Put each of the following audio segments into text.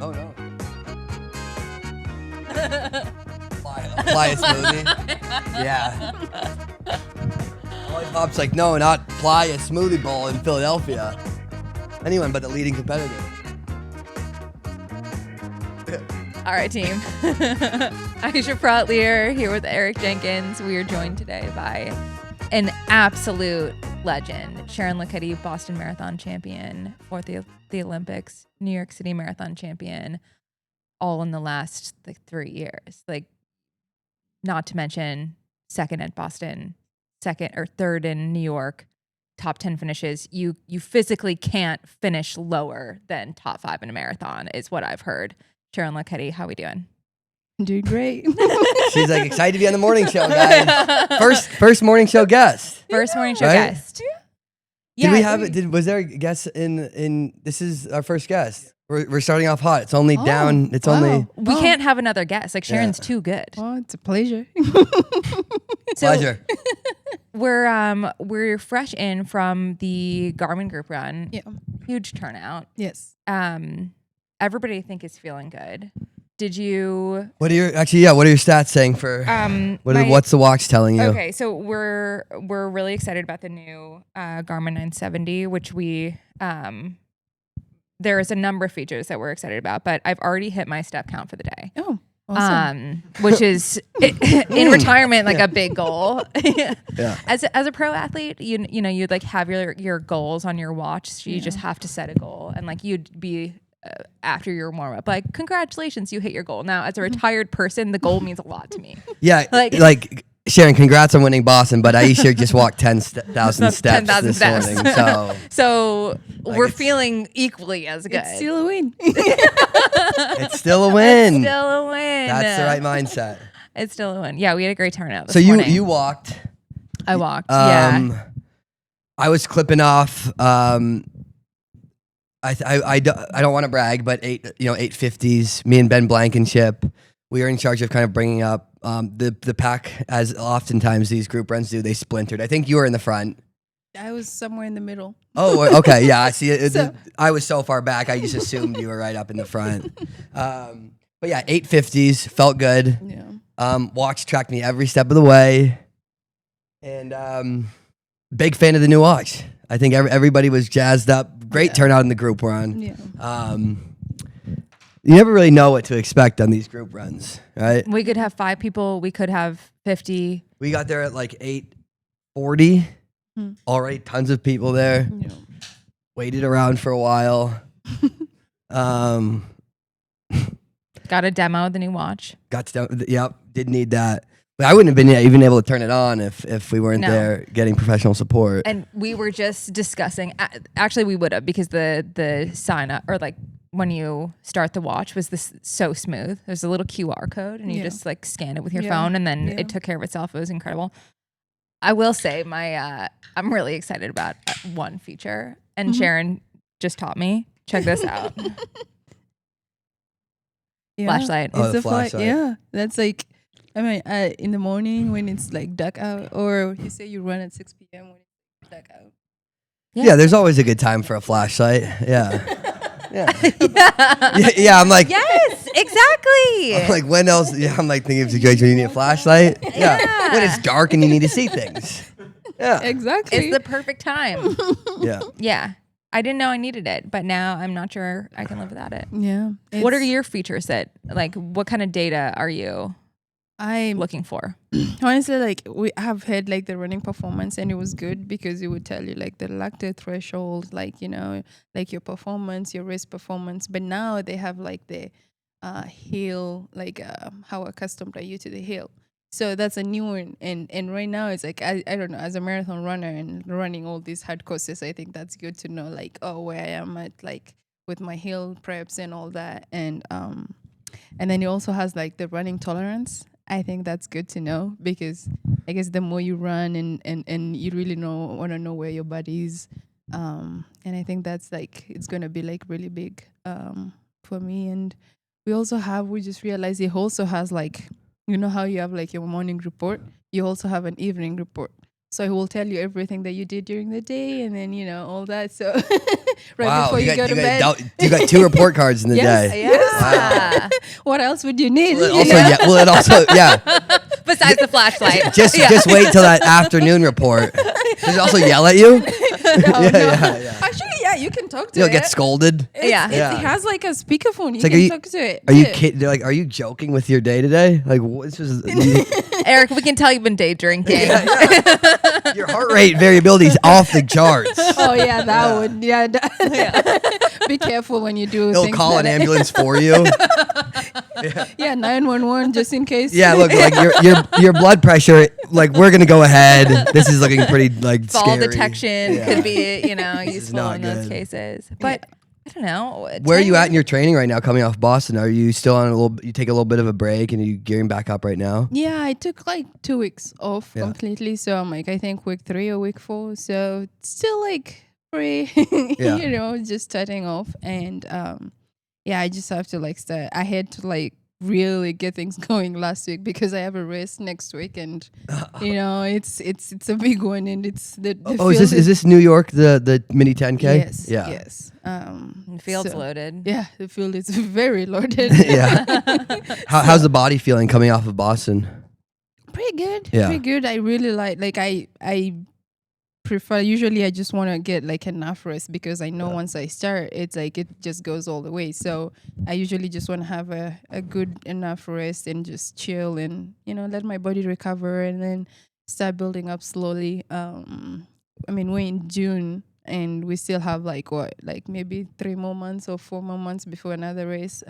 Oh no. Apply a smoothie. Yeah. Lollipop's like, no, not apply a smoothie bowl in Philadelphia. Anyone but the leading competitor. All right, team. Aisha Protlier here with Eric Jenkins. We are joined today by an absolute legend, Sharon Laketti, Boston Marathon champion, fourth the Olympics, New York City Marathon champion, all in the last 3 years. Not to mention second at Boston, second or third in New York, top 10 finishes. You physically can't finish lower than top 5 in a marathon, is what I've heard. Sharon Laketti, how we doing? Doing great. She's like excited to be on the morning show, guys. First morning show guest. First morning show Right? guest. Did we have it? Was there a guest in? This is our first guest. We're starting off hot. It's only down. It's only. We can't have another guest. Sharon's too good. Oh, it's a pleasure. Pleasure. We're fresh in from the Garmin group run. Yeah. Huge turnout. Yes. Everybody I think is feeling good. Did you? What are your stats saying for? What's the watch telling you? Okay, so we're really excited about the new Garmin 970, which we there is a number of features that we're excited about, but I've already hit my step count for the day. Oh, awesome. Which is in retirement like a big goal. Yeah. As a pro athlete, you know you'd like have your goals on your watch, so you just have to set a goal, and like you'd be. After your warm up, like congratulations, you hit your goal. Now, as a retired person, the goal means a lot to me. Yeah, like Sharon, congrats on winning Boston, but Aisha just walked 10,000 steps 10,000 this steps. morning. So we're feeling equally as good. It's still a win. It's still a win. It's still a win. That's the right mindset. It's still a win. Yeah, we had a great turnout this So morning. you walked. I walked. Yeah. I was clipping off. I don't want to brag, but 850s. Me and Ben Blankenship, we were in charge of kind of bringing up the pack, as oftentimes these group runs do. They splintered. I think you were in the front. I was somewhere in the middle. Oh, okay, yeah. I see. I was so far back, I just assumed you were right up in the front. But yeah, 850s felt good. Yeah. Watch tracked me every step of the way, and big fan of the new watch. I think everybody was jazzed up. Great turnout in the group run. Yeah. You never really know what to expect on these group runs, right? We could have 5 people. We could have 50. We got there at like 8:40. Already tons of people there. Yeah. Waited around for a while. Got a demo of the new watch. Did need that. But I wouldn't have been even able to turn it on if we weren't there getting professional support. And we were just discussing. Actually, we would have, because the sign up, or like when you start the watch, was this so smooth. There's a little QR code, and you just like scan it with your phone, and then it took care of itself. It was incredible. I will say I'm really excited about one feature, and Sharon just taught me. Check this out. Flashlight. It's a flashlight. Yeah, that's like. I mean, in the morning when it's like dark out, or you say you run at 6 p.m. when it's dark out. Yeah, there's always a good time for a flashlight. Yeah. Yeah, I'm like, Yes, exactly. I'm like, when else? Yeah, I'm like thinking of situations when you need a flashlight. Yeah. When it's dark and you need to see things. Yeah. Exactly. It's the perfect time. Yeah. Yeah. I didn't know I needed it, but now I'm not sure I can live without it. Yeah. What are your features what kind of data are you looking for? Honestly, like we have had like the running performance, and it was good because it would tell you like the lactate threshold, like like your performance, your race performance. But now they have like the hill, like how accustomed are you to the hill? So that's a new one, and right now it's like I don't know, as a marathon runner and running all these hard courses, I think that's good to know like where I am at, like with my hill preps and all that, and then it also has like the running tolerance. I think that's good to know, because I guess the more you run and you really want to know where your body is, and I think that's like it's gonna be like really big for me. And we just realized it also has like, you know how you have like your morning report, you also have an evening report. So he will tell you everything that you did during the day, and then all that. So right Wow, before you go to bed. You got 2 report cards in the Yes. day. Yeah. What else would you need? Will it also, Besides the flashlight. Just wait till that afternoon report. Does it also yell at you? No. Actually, yeah, you can talk to You'll it. get scolded. Yeah. It has like a speakerphone. You like, can talk to it. Are you Yeah. kidding? They're like, are you joking with your day today? Like, this was Eric, we can tell you've been day drinking. your heart rate variability is off the charts. Oh yeah, that would. Yeah. Be careful when you do. They'll things call like an that. ambulance for you. Yeah, 911 just in case. Yeah, look, like your blood pressure. Like, we're gonna go ahead. This is looking pretty like Fall scary. detection Yeah. could be, is useful not in those good. cases. But I don't know. Where are you at in your training right now? Coming off Boston, are you still on a little? You take a little bit of a break, and are you gearing back up right now? Yeah, I took like 2 weeks off Yeah. completely. So I'm like, I think week 3 or week 4. So still like free, Yeah. just starting off. And yeah, I just have to like start. I had to like really get things going last week because I have a race next week, and it's a big one, and it's the Oh, is this New York, the mini 10K? Yes, Yeah. yes. Field's so- loaded. Yeah, the field is very loaded. Yeah. How's the body feeling coming off of Boston? Pretty good. Yeah. Pretty good. I really like I prefer, usually I just want to get like enough rest because I know once I start it's like it just goes all the way. So I usually just want to have a good enough rest and just chill and let my body recover and then start building up slowly. I mean, we're in June and we still have like maybe 3 more months or 4 more months before another race.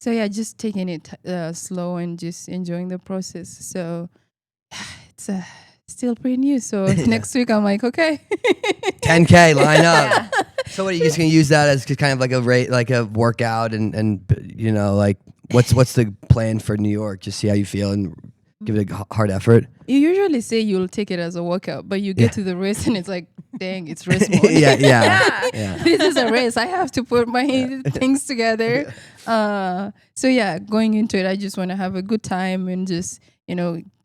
So yeah, just taking it slow and just enjoying the process. So it's still pretty new. So next week I'm like, okay. 10K, line up. So what are you just gonna use that as kind of like a rate, like a workout, and like what's the plan for New York? Just see how you feel and give it a hard effort. You usually say you'll take it as a workout, but you get to the race and it's like, dang, it's race mode. yeah. This is a race. I have to put my things together. So yeah, going into it, I just want to have a good time and just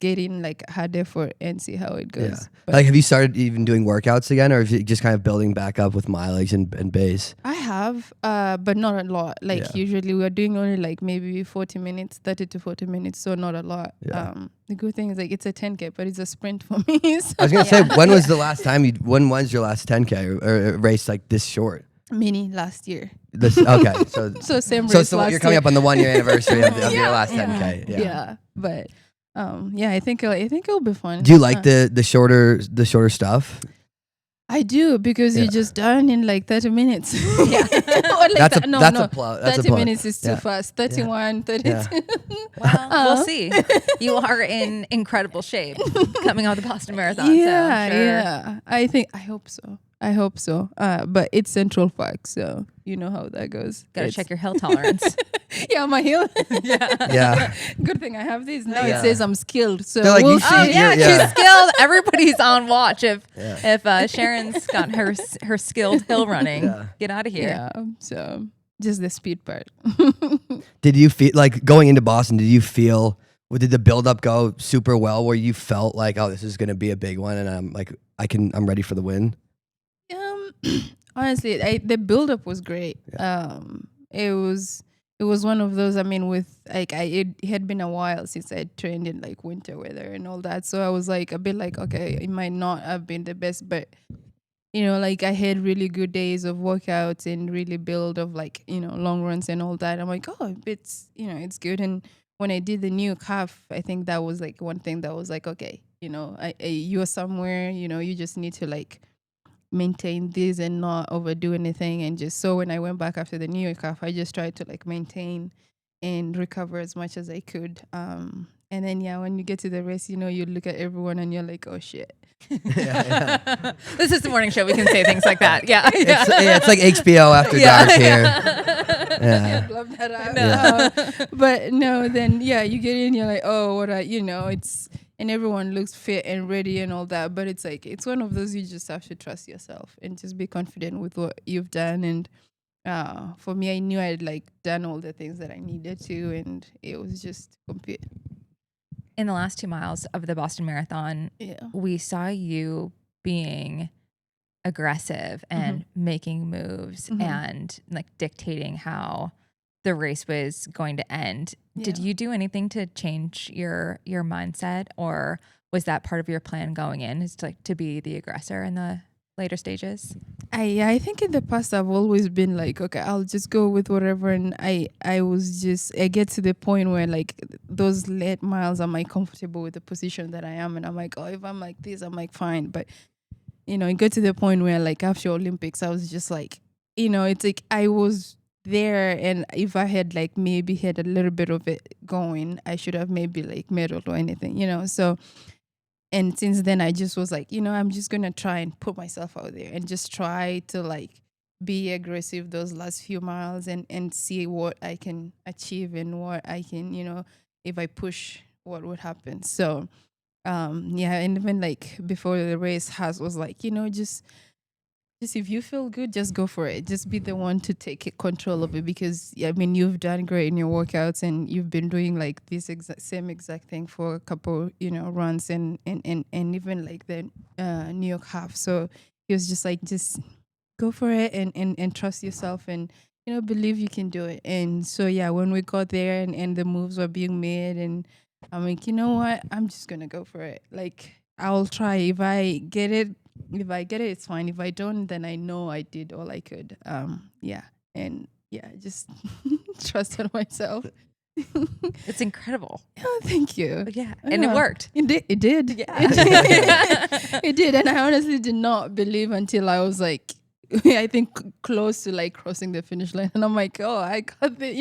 get in like hard effort and see how it goes. Yeah. But Like, have you started even doing workouts again, or is it just kind of building back up with mileage and base? I have, but not a lot. Like usually we are doing only like maybe 40 minutes, 30 to 40 minutes. So not a lot. Yeah. The good thing is like it's a 10K, but it's a sprint for me. So I was gonna say, when was the last time when was your last 10K or a race like this short? mini last year. Okay, so So same so race last you're coming year. up on the 1 year anniversary of your last 10K. Yeah. But I think it'll be fun. Do you like the shorter stuff? I do because you're just done in like 30 minutes. Yeah. That's a plus. 30 minutes is too fast. 31, 32. Yeah. Well, we'll see. You are in incredible shape coming out of the Boston Marathon. Yeah, so I'm sure. yeah. I hope so. But it's Central Park, so you know how that goes. Gotta check your hill tolerance. Yeah, my heel. Yeah. Good thing I have these. Now Yeah. it says I'm skilled. So They're like, we'll you see. Oh should- yeah, Yeah. she's skilled. Everybody's on watch. If Sharon's got her skilled hill running, get out of here. Yeah. So just the speed part. Did you feel like going into Boston? Did you feel? Did the build up go super well? Where you felt like, oh, this is going to be a big one, and I'm ready for the win. Honestly, the build up was great. It was one of those. I mean, with like it had been a while since I trained in like winter weather and all that, so I was like a bit like, okay, it might not have been the best, but like I had really good days of workouts and really build of like long runs and all that. I'm like, oh, it's it's good. And when I did the new calf, I think that was like one thing that was like, okay, you're somewhere, you just need to like maintain this and not overdo anything. And just so when I went back after the New York calf, I just tried to like maintain and recover as much as I could. And then when you get to the race, you look at everyone and you're like, oh shit. This is the morning show. We can say things like that. Yeah. It's like HBO after dark here. Yeah. Love that out. But no, then you get in, you're like, oh, it's, and everyone looks fit and ready and all that. But it's like, it's one of those, you just have to trust yourself and just be confident with what you've done. And for me, I knew I'd like done all the things that I needed to, and it was just compete. in the last 2 miles of the Boston Marathon, we saw you being aggressive and making moves and like dictating how the race was going to end. Did you do anything to change your mindset, or was that part of your plan going in, is to be the aggressor in the later stages? I think in the past I've always been like, okay, I'll just go with whatever, and I get to the point where like those late miles, I'm like comfortable with the position that I am, and I'm like, oh, if I'm like this, I'm like fine. But it got to the point where like after Olympics, I was just like, it's like I was there, and if I had like maybe had a little bit of it going, I should have maybe like medaled or anything, so. And since then, I just was like, I'm just going to try and put myself out there and just try to like be aggressive those last few miles and see what I can achieve and what I can, if I push, what would happen. So, and even like before the race, Has was like, just if you feel good, just go for it. Just be the one to take control of it, because you've done great in your workouts, and you've been doing like this same exact thing for a couple runs and even like the New York half. So he was just like, just go for it and trust yourself, and believe you can do it. And so when we got there and the moves were being made, and I'm like, you know what, I'm just gonna go for it. Like, I'll try. If I get it, it's fine. If I don't, then I know I did all I could. Just trusted myself. It's incredible. Oh, thank you. Yeah, and it worked. It did. Yeah. It did. And I honestly did not believe until I was like, I think close to like crossing the finish line, and I'm like, oh, I got the,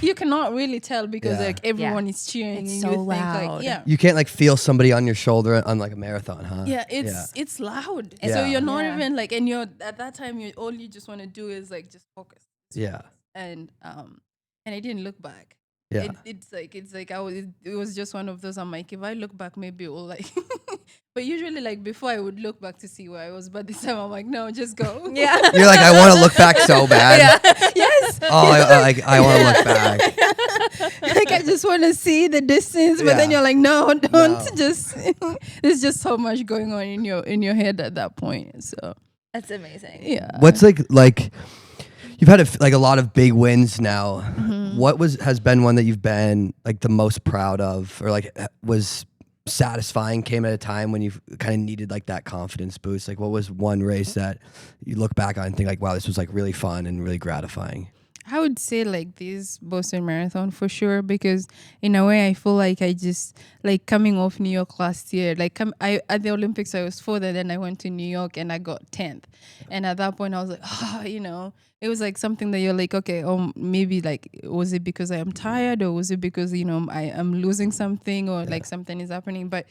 you cannot really tell because like everyone is cheering, it's and so you think loud. like, You can't like feel somebody on your shoulder on like a marathon, huh? It's loud. Yeah. So you're not even like, and you're at that time, all you just want to do is like just focus. Yeah. And I didn't look back. Yeah. It's like it was just one of those. I'm like, if I look back, maybe it will like. But usually, like before, I would look back to see where I was. But this time, I'm like, no, just go. Yeah. You're like, I want to look back so bad. Yes. Oh, I want to look back. Like I just want to see the distance, but then you're like, no, don't. No. Just there's just so much going on in your head at that point. So That's amazing. yeah. What's like you've had a lot of big wins now. What has been one that you've been like the most proud of, or like was satisfying, came at a time when you kind of needed like that confidence boost? Like, what was one race that you look back on and think like, wow, this was like really fun and really gratifying? I would say like this Boston Marathon for sure, because in a way I feel like I just like coming off New York last year, like at the Olympics I was 4th, and then I went to New York and I got 10th. And at that point I was like, it was like something that you're like, okay, maybe like, was it because I am tired, or was it because, I am losing something, or like something is happening? But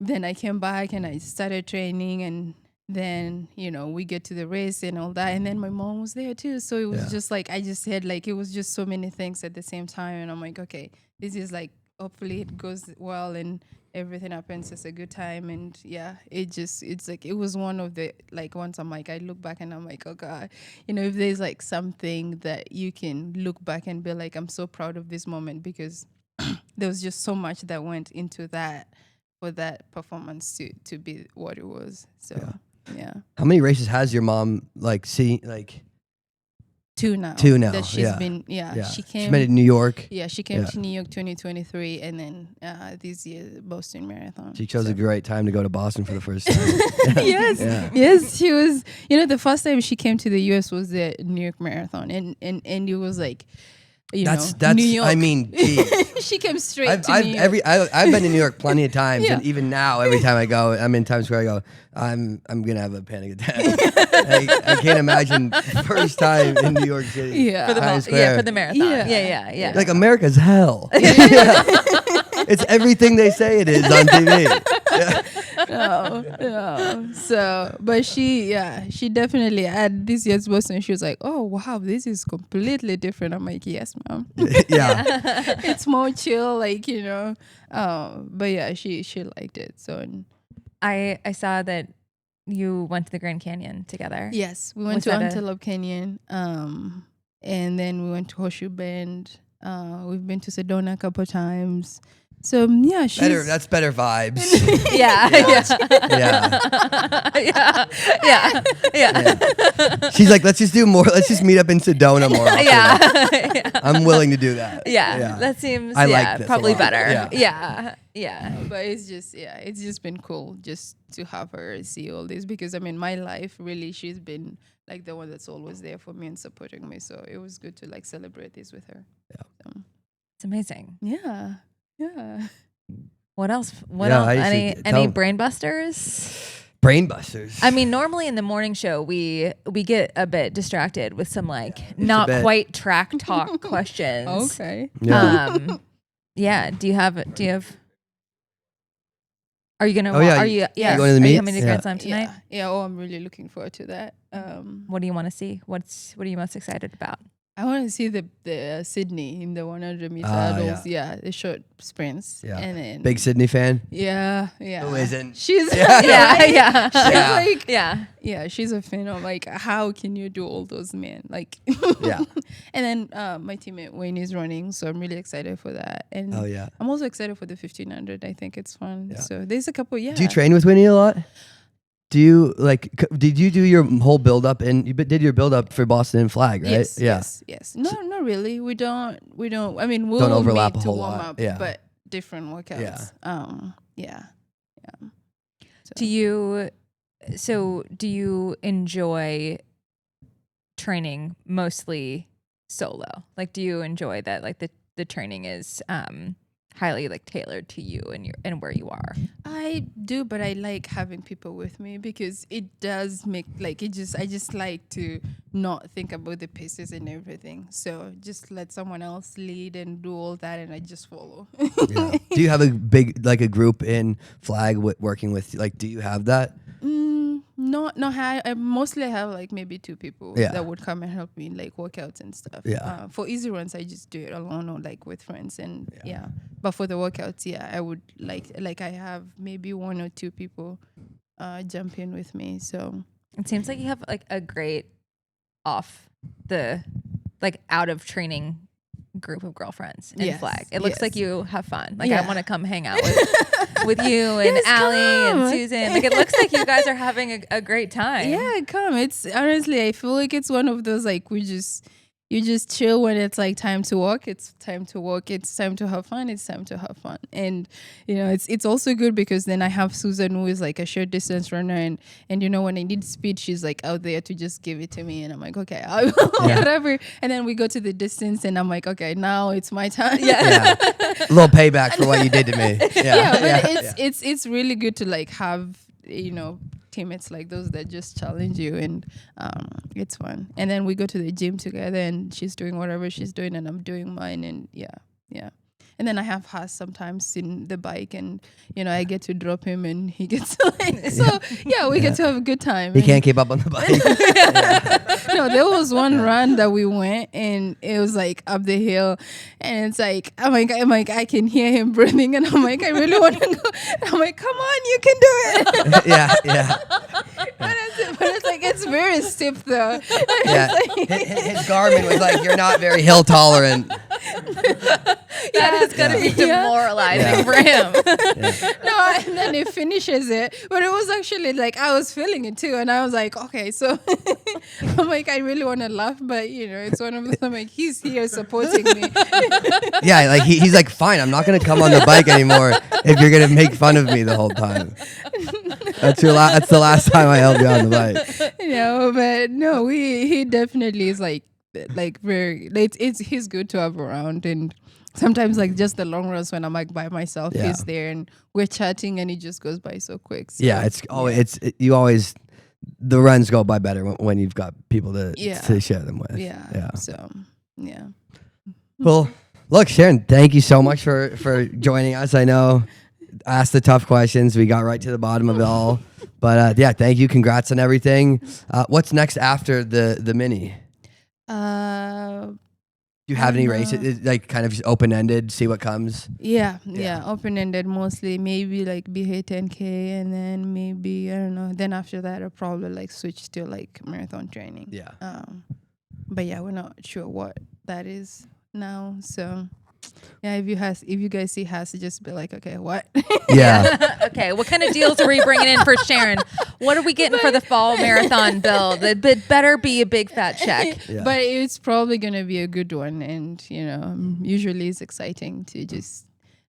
then I came back and I started training, and then, we get to the race and all that. And then my mom was there too. So it was just like, I just had like, it was just so many things at the same time. And I'm like, okay, this is like, hopefully it goes well and everything happens. It's a good time. And it's like, it was one of the, like, once I'm like, I look back and I'm like, oh God, if there's like something that you can look back and be like, I'm so proud of this moment, because there was just so much that went into that for that performance to be what it was. So. Yeah. How many races has your mom like seen? Like 2 now. That she's been. She came. She met in New York. Yeah, she came to New York 2023, and then this year Boston Marathon. She chose a great time to go to Boston for the first time. Yes, she was. The first time she came to the US was the New York Marathon, and it was like. That's New York. I mean, geez. She came straight to New York. I've been to New York plenty of times, and even now, every time I go, I'm in Times Square. I go, I'm gonna have a panic attack. I can't imagine first time in New York City. Yeah, for the marathon. Yeah. Like America's hell. It's everything they say it is on TV. No. So, but she definitely at this year's Boston, she was like, oh wow, this is completely different. I'm like, yes, ma'am. It's more chill, like, but yeah, she liked it. So I saw that you went to the Grand Canyon together. Yes, we went to Antelope Canyon, and then we went to Horseshoe Bend. We've been to Sedona a couple of times. So yeah, she's Better. That's better vibes. Yeah. Yeah. She's like, let's just do more. Let's just meet up in Sedona more often. Yeah. I'm willing to do that. Yeah. That seems I like this probably a lot. better. Yeah. Yeah. but it's just been cool just to have her see all this, because I mean my life really, she's been like the one that's always there for me and supporting me. So it was good to like celebrate this with her. Yeah. So, It's amazing. yeah. What else? Yeah, I used to Any tell- brain busters? Brain busters. I mean, normally in the morning show, we get a bit distracted with some like a not bit. quite track talk questions. Okay. Yeah. Yeah. Do you have? Are you gonna? Oh, yeah, Are you? Yeah. going to the Are meet? you coming to Yeah. Grand Slam tonight? Yeah. Oh, I'm really looking forward to that. What do you want to see? What are you most excited about? I want to see the Sydney in the 100 meter Ah, hurdles. Yeah, the short sprints. Yeah. And then Big Sydney fan. Yeah. Who isn't? She's Yeah. Yeah. She's Yeah. like Yeah. she's a fan of like, how can you do all those men? Like Yeah. And then my teammate Wayne is running, so I'm really excited for that. And Oh yeah. I'm also excited for the 1500. I think it's fun. Yeah. So there's a couple. Yeah. Do you train with Winnie a lot? Do you like? Did you do your whole build up and you did your build up for Boston and Flag, right? Yes. Yeah. Yes. No, not really. We don't. I mean, we'll Don't overlap meet a to whole warm lot. up, Yeah. but different workouts. Yeah. So. Do you enjoy training mostly solo? Like, do you enjoy that? Like the training is highly like tailored to you and where you are. I do, but I like having people with me because it does make like I just like to not think about the paces and everything. So just let someone else lead and do all that, and I just follow. Yeah. Do you have a big like a group in Flag working with? Like, do you have that? Not high. I mostly have like maybe 2 people that would come and help me in like workouts and stuff. Yeah. For easy runs, I just do it alone or like with friends and But for the workouts, I would like I have maybe 1 or 2 people jump in with me. So it seems like you have like a great off the like out of training group of girlfriends in Flag. It looks like you have fun. Like I want to come hang out with you and Allie and Susan. Like it looks like you guys are having a great time. Yeah, come. It's honestly, I feel like it's one of those like you just chill when it's like time to walk. It's time to walk. It's time to have fun. It's time to have fun. And you know, it's also good because then I have Susan who is like a short distance runner, and you know when I need speed, she's like out there to just give it to me, and I'm like, okay, whatever. And then we go to the distance, and I'm like, okay, now it's my time. Yeah. A little payback for what you did to me. But it's really good to like have, you know, teammates like those that just challenge you, and it's fun. And then we go to the gym together, and she's doing whatever she's doing and I'm doing mine, and yeah. And then I have Haas sometimes in the bike, and you know I get to drop him and he gets we get to have a good time. He can't keep up on the bike. No, there was one run that we went, and it was like up the hill, and it's like I'm like I can hear him breathing, and I'm like I really want to go. And I'm like, come on, you can do it. Yeah. But it's like it's very stiff though. Yeah. His Garmin was like, you're not very hill tolerant. That is gonna be demoralizing for him. No, and then he finishes it, but it was actually like I was feeling it too, and I was like, okay, so I'm like I really want to laugh, but you know it's one of those. I'm like he's here supporting me. Yeah, like he's like, fine, I'm not gonna come on the bike anymore if you're gonna make fun of me the whole time. That's the last time I held you on the bike. You know, but no, he definitely is like very. He's good to have around, and sometimes like just the long runs when I'm like by myself, he's there and we're chatting, and it just goes by so quick. So, you always the runs go by better when you've got people to share them with. Yeah. So yeah. Well, look, Sharon, thank you so much for joining us. I know I asked the tough questions. We got right to the bottom of it all. But thank you. Congrats on everything. What's next after the mini? Do you have any races? Like kind of just open ended, see what comes? Yeah, open ended mostly. Maybe like BH 10K, and then maybe I don't know. Then after that, I'll probably like switch to like marathon training. Yeah. But yeah, we're not sure what that is now. So Yeah, if you guys see Haas, just be like, okay, what? Yeah. Okay, what kind of deals are we bringing in for Sharon? What are we getting for the fall marathon build? It better be a big fat check. Yeah. But it's probably gonna be a good one, and usually it's exciting to just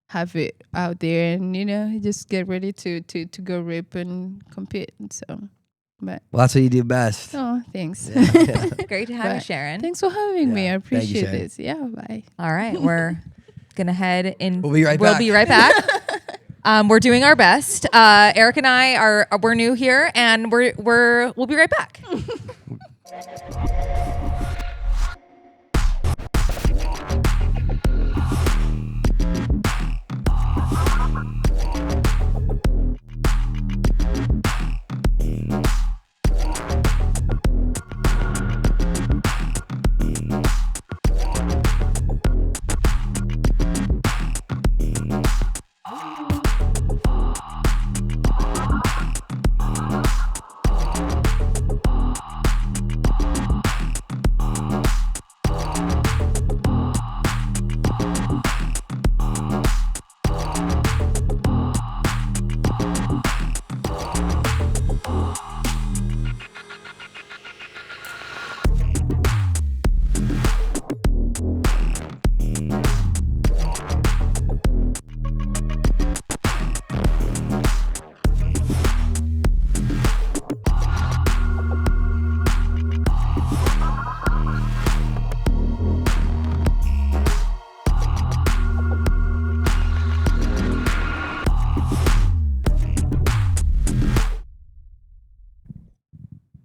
have it out there, and just get ready to go rip and compete. So, but Well, that's what you do best. oh, thanks. Great to have you, But Sharon. Thanks for having me. Yeah, I thank you, appreciate Sharon. this. Yeah, bye. All right, we're gonna head in. We'll be right We'll back. be right back. We're doing our best. Eric and I we're new here, and we'll be right back.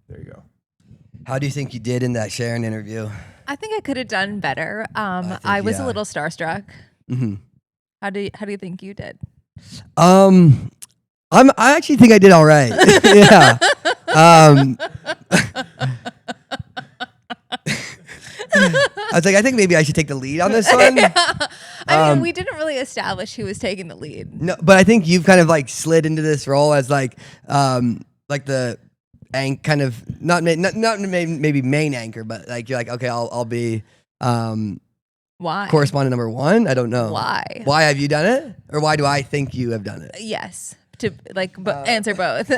There you go. How do you think you did in that Sharon interview? I think I could have done better. think, I was yeah. a little starstruck. Mm-hmm. How do you think you did? I actually think I did all right. Yeah. I was like, I think maybe I should take the lead on this one. I mean, we didn't really establish who was taking the lead. No, but I think you've kind of like slid into this role as like the kind of not maybe main anchor, but like you're like, okay, I'll be Why? correspondent number one. I don't know Why? Why have you done it, or why do I think you have done it? Yes. To like answer both.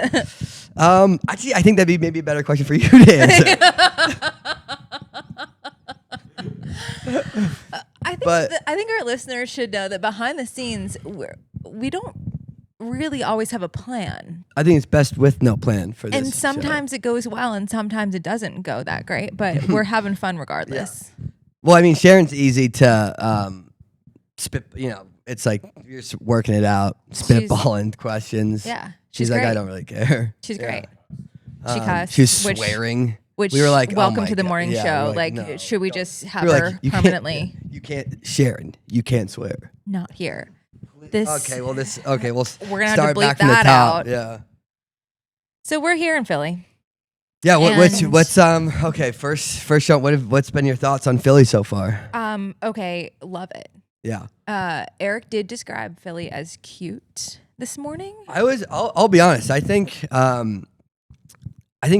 Actually, I think that'd be maybe a better question for you to answer. I think our listeners should know that behind the scenes, we don't really always have a plan. I think it's best with no plan for this. And sometimes it goes well and sometimes it doesn't go that great, but we're having fun regardless. Well, I mean, Sharon's easy to spit. It's like you're just working it out, spitballing questions. Yeah. She's like, great. I don't really care. She's Yeah. great. She cussed. She was which- swearing. Which we were like, oh welcome my to the God. morning Yeah, show. we're Like, no, should we don't. just have We were her like, you permanently You can't, Sharon. You can't swear. not here? This Okay, well, we'll we're gonna have to start bleep back from the that top. out. Yeah. So we're here in Philly. Yeah. What's And- okay? First show. What's been your thoughts on Philly so far? Okay, love it. Yeah. Eric did describe Philly as cute this morning. I'll be honest. I think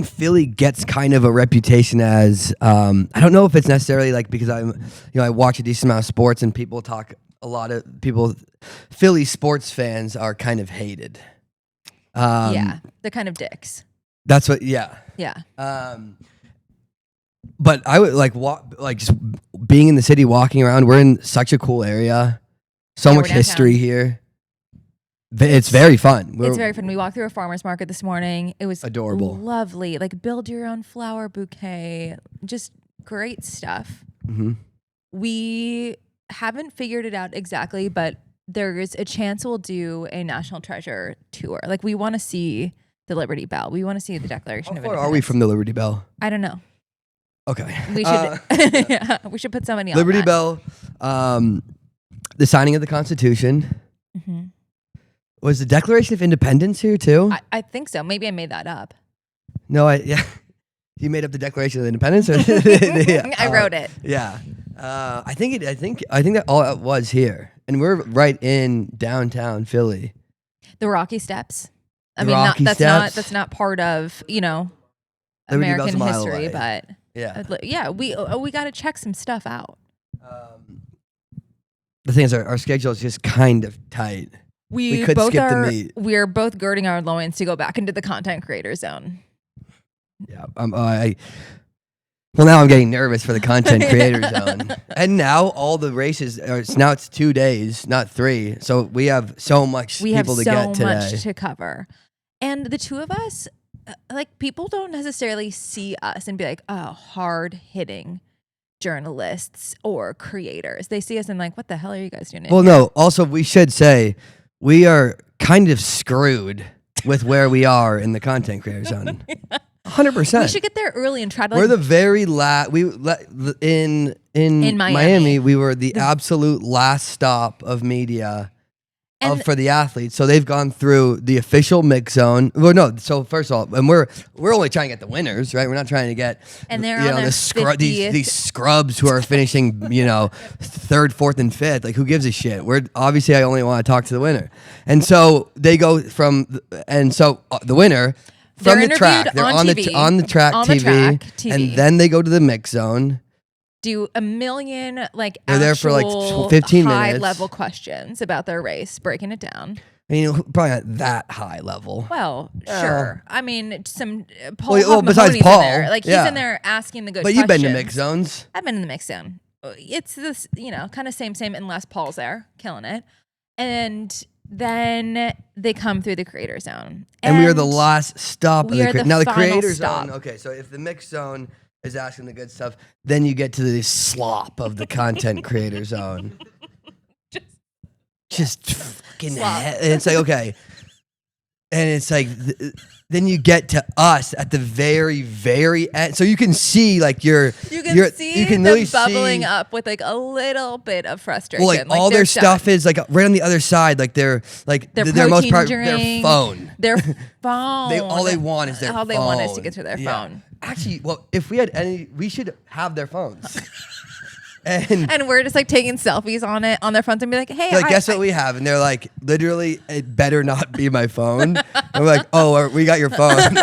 Philly gets kind of a reputation as I don't know if it's necessarily like because I watch a decent amount of sports and Philly sports fans are kind of hated. Yeah, they're kind of dicks. That's what. Yeah. Yeah. But I would like just being in the city, walking around. We're in such a cool area. So Yeah, much we're history downtown. here. It's very fun. It's very fun. We walked through a farmer's market this morning. It was Adorable. lovely. Like build your own flower bouquet. Just great stuff. Mm-hmm. We haven't figured it out exactly, but there is a chance we'll do a National Treasure tour. Like we want to see the Liberty Bell. We want to see the Declaration How of far Independence. are we from the Liberty Bell? I don't know. Okay. We should yeah, we should put somebody on Liberty that. Bell, the signing of the Constitution. Mm-hmm. Was the Declaration of Independence here too? I think so. Maybe I made that up. No, yeah. You made up the Declaration of Independence? Or I wrote it. Yeah. I think that all it was here. And we're right in downtown Philly. The Rocky Steps. I The mean, Rocky Steps. that's not part of, Liberty Bell's American a mile history, away. but Yeah. yeah, we got to check some stuff out. the thing is, our schedule is just kind of tight. We could both skip the meet. We're both girding our loins to go back into the content creator zone. Yeah. Well, now I'm getting nervous for the content creator zone. And now all the races now it's 2 days, not 3. So we have so much people to get today. Much to cover. And the two of us, like, people don't necessarily see us and be like, oh, hard hitting journalists or creators. They see us and like, what the hell are you guys doing? Well, no. Also, we should say we are kind of screwed with where we are in the content creator zone. 100%. We should get there early and try to. We're the very last. In Miami, we were the absolute last stop of media. For the athletes, so they've gone through the official mix zone. Well, no. So first of all, and we're only trying to get the winners, right? We're not trying to get these scrubs who are finishing, 3rd, 4th, and 5th. Like, who gives a shit? I only want to talk to the winner, and so they go the winner from the track. They're on the track TV, and then they go to the mix zone. Do a million they're there for like 15 high minutes. level questions about their race, breaking it down. I mean, probably not that high level. Well, sure. I mean, some Paul. Besides Paul, in there. Like, he's in there asking the good. But questions. You've been to mix zones. I've been in the mix zone. It's this, kind of same, unless Paul's there, killing it, and then they come through the creator zone, and we are the last stop. Now the creator zone. Okay, so if the mix zone is asking the good stuff, then you get to the slop of the content creator zone. Just fucking and it's like, okay. And it's like, then you get to us at the very, very end. So you can see, like, you can them bubbling up with like a little bit of frustration. Well, like all their stuff is like right on the other side. Like their most part, their phone. Their phone. All they want is their phone. All they want is to get to their phone. Actually, well, if we had any, we should have their phones. And we're just like taking selfies on their phones and be like, hey, guess what we have? And they're like, literally, it better not be my phone. And we're like, oh, we got your phone.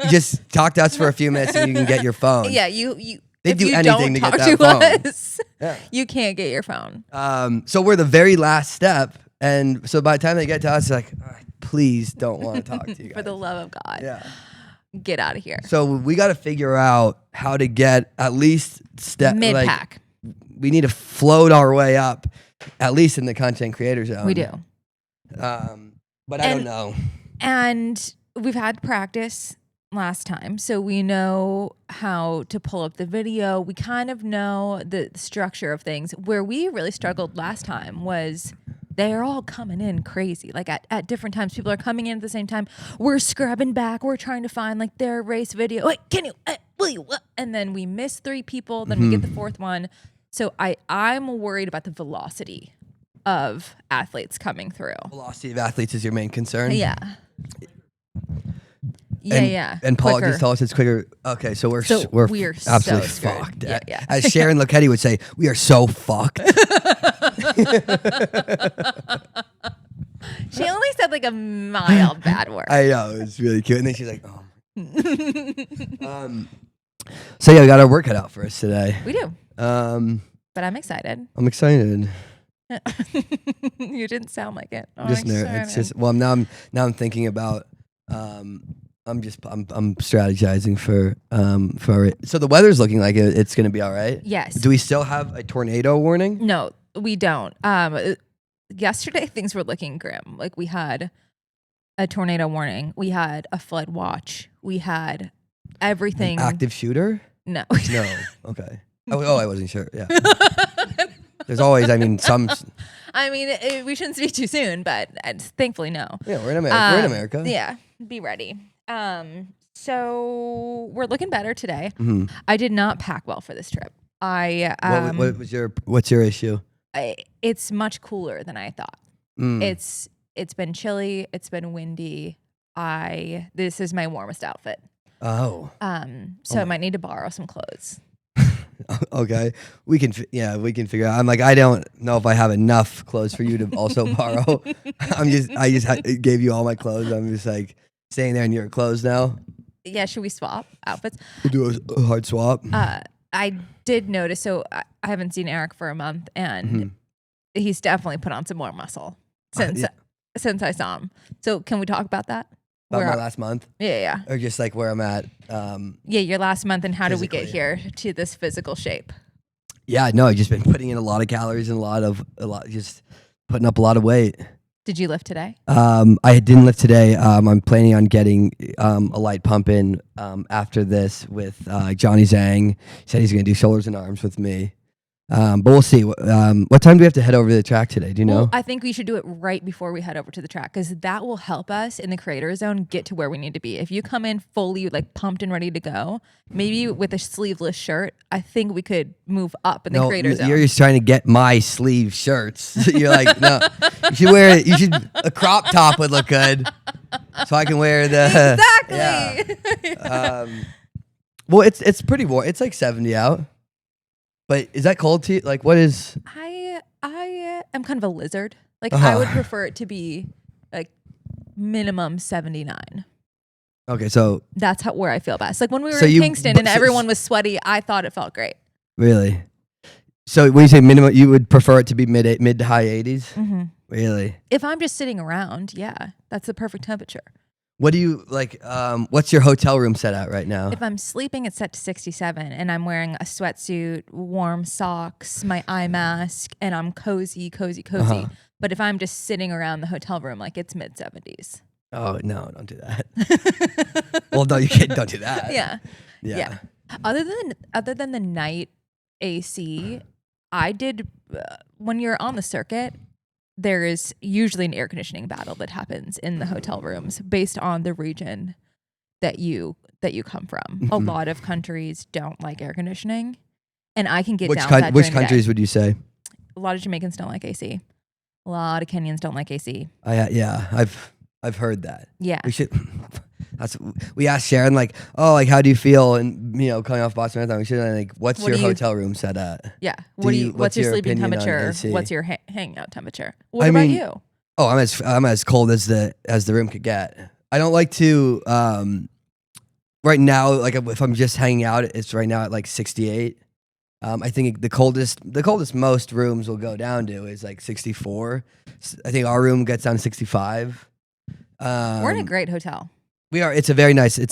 Just talk to us for a few minutes and you can get your phone. Yeah, they do anything to get that phone. Yeah. You can't get your phone. So we're the very last step. And so by the time they get to us, they're like, oh, please don't want to talk to you guys. For the love of God. Yeah. Get out of here. So we got to figure out how to get at least mid-pack. We need to float our way up, at least in the content creator zone. We do. But I don't know. And we've had practice last time, so we know how to pull up the video. We kind of know the structure of things. Where we really struggled last time was they're all coming in crazy. Like at different times, people are coming in at the same time. We're scrubbing back. We're trying to find like their race video. Wait, can you? Will you? And then we miss 3 people. Then we get the 4th one. So I'm worried about the velocity of athletes coming through. Velocity of athletes is your main concern. Yeah. Yeah. And Paul just told us it's quicker. Okay, so we're absolutely so fucked. Yeah. As Sharon Luchetti would say, we are so fucked. She only said like a mild bad word. I know, it was really cute. And then she's like, oh. So yeah, we got our work cut out for us today. We do. But I'm excited. I'm excited. You didn't sound like it. It's just now I'm thinking about I'm strategizing for it. So the weather's looking like it's going to be all right. Yes. Do we still have a tornado warning? No, we don't. Yesterday things were looking grim. Like, we had a tornado warning. We had a flood watch. We had everything. An active shooter? No. No. Okay. Oh, I wasn't sure. Yeah. There's always, some. We shouldn't speak too soon, but thankfully, no. Yeah, we're in America. We're in America. Yeah, be ready. So we're looking better today. Mm-hmm. I did not pack well for this trip. What's your issue? It's much cooler than I thought. It's been chilly. It's been windy. This is my warmest outfit. Oh. So I might need to borrow some clothes. Okay, we can figure out. I'm like, I don't know if I have enough clothes for you to also borrow. I just gave you all my clothes. I'm just like staying there in your clothes now. Yeah, should we swap outfits? We'll do a hard swap. I did notice. So I haven't seen Eric for a month, and Mhm. he's definitely put on some more muscle since Yeah. since I saw him. So can we talk about that? About Where- my last month, yeah. or just like where I'm at. Yeah, your last month, and how did we get Physically. here to this physical shape? Yeah, no, I've just been putting in a lot of calories and just putting up a lot of weight. Did you lift today? I didn't lift today. I'm planning on getting a light pump in after this with Johnny Zhang. He said he's going to do shoulders and arms with me. But we'll see. What time do we have to head over to the track today? Do you know? Well, I think we should do it right before we head over to the track, because that will help us in the creator zone get to where we need to be. If you come in fully like pumped and ready to go, maybe with a sleeveless shirt, I think we could move up in the creator zone. You're just trying to get my sleeve shirts. You're like, no, you should wear it. A crop top would look good, so I can wear the Exactly. Yeah. Well, it's pretty warm. It's like 70 out. But is that cold to you? Like, what is? I am kind of a lizard. Like I would prefer it to be like minimum 79. Okay, so That's where I feel best. Like when we were So in you- Kingston but and so- everyone was sweaty, I thought it felt great. really, so when you say minimum, you would prefer it to be mid to high 80s? Mm-hmm. Really? If I'm just sitting around, yeah, that's the perfect temperature. What do you like? What's your hotel room set at right now? If I'm sleeping, it's set to 67, and I'm wearing a sweatsuit, warm socks, my eye mask, and I'm cozy. Uh-huh. But if I'm just sitting around the hotel room, like it's mid 70s. Oh no, don't do that. Well, no, you can't. Don't do that. Yeah. Other than the night AC, I did when you're on the circuit. There is usually an air conditioning battle that happens in the hotel rooms based on the region that you come from. A lot of countries don't like air conditioning, and I can get down with that Which during the day. countries would you say? A lot of Jamaicans don't like AC. A lot of Kenyans don't like AC. I've heard that. Yeah. We should. We asked Sharon like, oh, like how do you feel? And coming off Boston Marathon, we should like, what's What your do you- hotel room set at? Yeah. what's What's your your sleeping opinion on temperature? AC? What's your hanging out temperature? What I about mean, you? Oh, I'm as cold as the room could get. I don't like to. Right now, like if I'm just hanging out, it's right now at like 68. I think the coldest most rooms will go down to is like 64. I think our room gets down to 65. We're in a great hotel. We are. It's a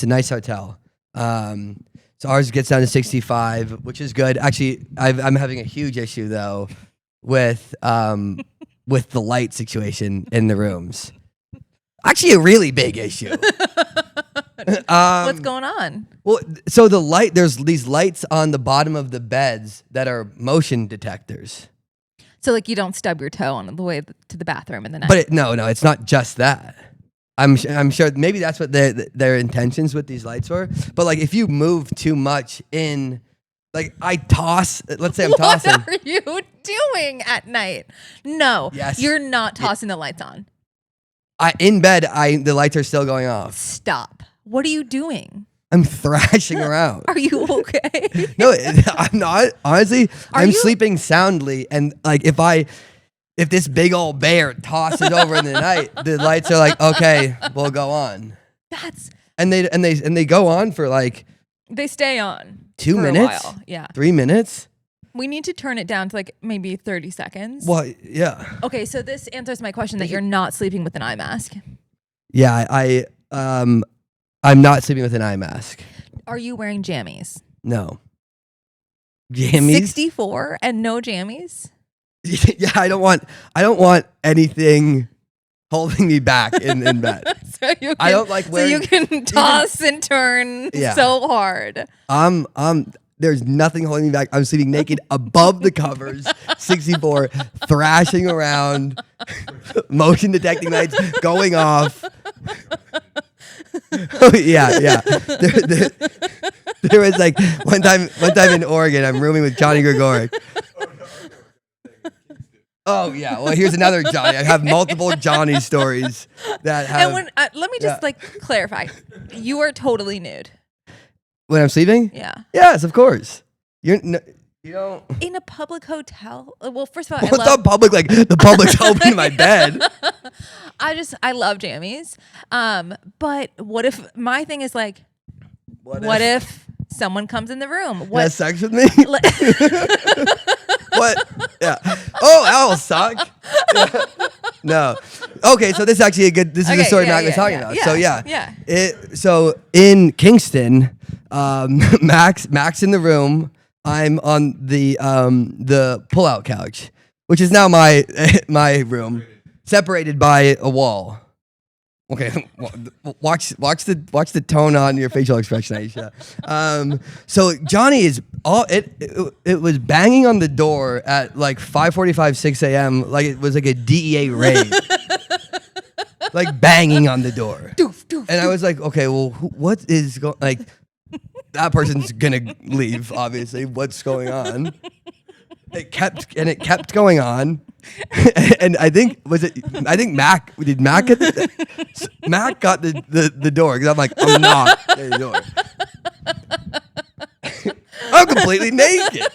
nice hotel. So ours gets down to 65, which is good. Actually, I'm having a huge issue though with the light situation in the rooms. Actually, a really big issue. What's going on? Well, so there's these lights on the bottom of the beds that are motion detectors. So like you don't stub your toe on the way to the bathroom in the night. But no, it's not just that. I'm sure maybe that's what their intentions with these lights were. But like if you move too much in, like I toss, let's say I'm tossing. What are you doing at night? No, Yes. you're not tossing the lights on. In bed, the lights are still going off. Stop. What are you doing? I'm thrashing around. Are you okay? No, I'm not. Honestly, Are I'm you- sleeping soundly, and like if this big old bear tosses over in the night, the lights are like, okay, we'll go on, That's and they go on for like they stay on 2 for minutes, a while. Yeah. 3 minutes. We need to turn it down to like maybe 30 seconds. Well, yeah, Okay, so this answers my question that you're not sleeping with an eye mask. yeah. I'm not sleeping with an eye mask. Are you wearing jammies? No, jammies. 64 and no jammies? Yeah, I don't want anything holding me back in bed. So you can, I don't like so wearing. you can toss and turn Yeah. so hard. There's nothing holding me back. I'm sleeping naked above the covers, 64, thrashing around, motion detecting lights going off. Oh, yeah. There was like one time in Oregon, I'm rooming with Johnny Gregoric. Oh yeah. Well, here's another Johnny. I have multiple Johnny stories that have. And when let me just like clarify, you are totally nude. When I'm sleeping? Yeah. Yes, of course. You don't. In a public hotel? Well, first of all, Well, it's not public. Like the public's open my bed. I love jammies. But what if my thing is like, what if someone comes in the room? Has sex with me? what? Yeah. Oh, that'll suck. Yeah. No. Okay, so this is actually this is the story Mac was talking about. So yeah. So in Kingston, Mac's in the room. I'm on the pull-out couch, which is now my room, separated by a wall. Okay, watch the tone on your facial expression, Aisha. So Johnny is it was banging on the door at like 5:45, 6 a.m. like it was like a DEA raid, like banging on the door. And I was like, okay, well, what is going? Like, that person's gonna leave. Obviously, what's going on? It kept going on. And I think Mac Mac got the door, because I'm like, I'm not at the door. I'm completely naked.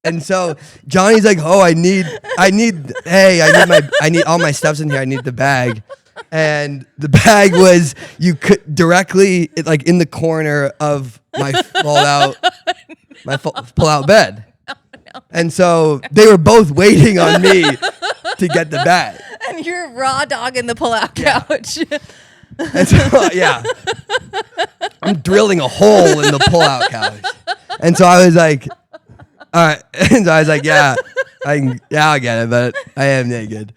And so Johnny's like, oh, I need all my stuff's in here. I need the bag. And the bag was directly like in the corner of my pull-out bed. And so they were both waiting on me to get the bag. And you're raw dogging the pull-out couch. And so, I'm drilling a hole in the pull-out couch. And so I was like, all right. And so I was like, I'll get it, but I am naked.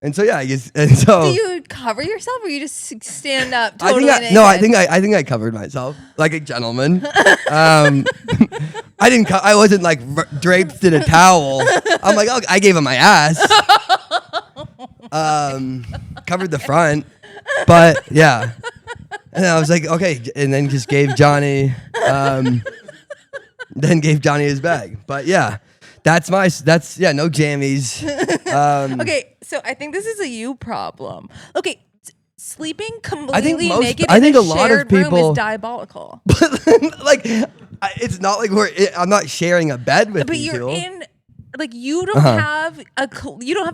And so I guess. And so do you cover yourself, or you just stand up totally naked? No, I think I covered myself like a gentleman. I wasn't like draped in a towel. I'm like, oh, I gave him my ass. Covered the front, but yeah. And I was like, okay, and then just gave Johnny, his bag. But yeah. No jammies. Okay, so I think this is a you problem. Okay, sleeping completely naked I think in a lot of shared room people is diabolical. Like, it's not like I'm not sharing a bed with you. But you're in, like, you don't have a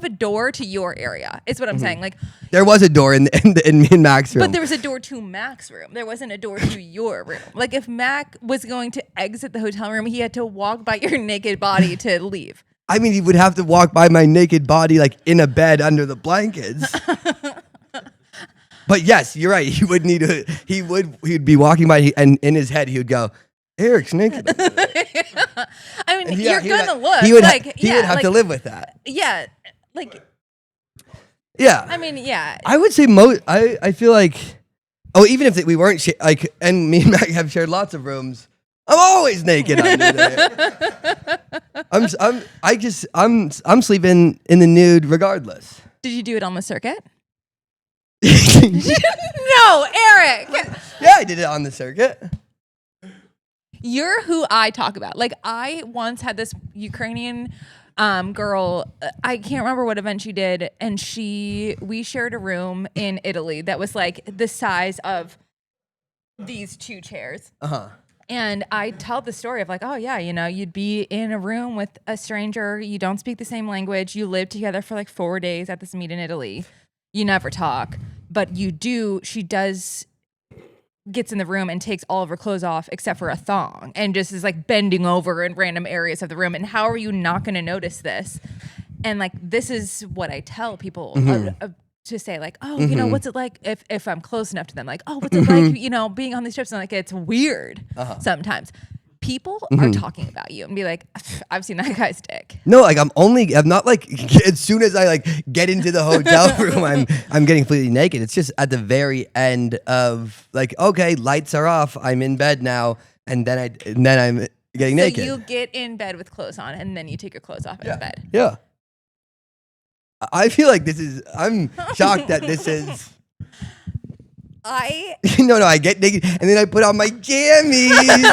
door to your area. Is what I'm saying. Like, there was a door in me and Mac's room. But there was a door to Mac's room. There wasn't a door to your room. Like, if Mac was going to exit the hotel room, he had to walk by your naked body to leave. I mean, he would have to walk by my naked body, like in a bed under the blankets. But yes, you're right. He would need to. He'd be walking by, and in his head, he would go, "Eric's naked." I mean, you're gonna look. He would have to live with that. Yeah, like. Yeah. I mean, yeah. I would say I feel like, even if we weren't and me and Mac have shared lots of rooms, I'm always naked under there. I'm sleeping in the nude regardless. Did you do it on the circuit? No, Eric. Yeah, I did it on the circuit. You're who I talk about. Like, I once had this Ukrainian girl, I can't remember what event she did, and we shared a room in Italy that was like the size of these two chairs. And I tell the story of like, oh yeah, you'd be in a room with a stranger, you don't speak the same language, you live together for like 4 days at this meet in Italy, you never talk, but she gets in the room and takes all of her clothes off except for a thong, and just is like bending over in random areas of the room. And how are you not going to notice this? And like, this is what I tell people to say, like, oh, what's it like if I'm close enough to them? Like, oh, what's it like, being on these trips? And like, it's weird sometimes. People are talking about you and be like, I've seen that guy's dick. No, like I'm not like, as soon as I like get into the hotel room, I'm getting completely naked. It's just at the very end of like, okay, lights are off, I'm in bed now, and then I'm getting naked. So you get in bed with clothes on, and then you take your clothes off in bed. Yeah. I feel like I'm shocked that this is. No, I get naked and then I put on my jammies.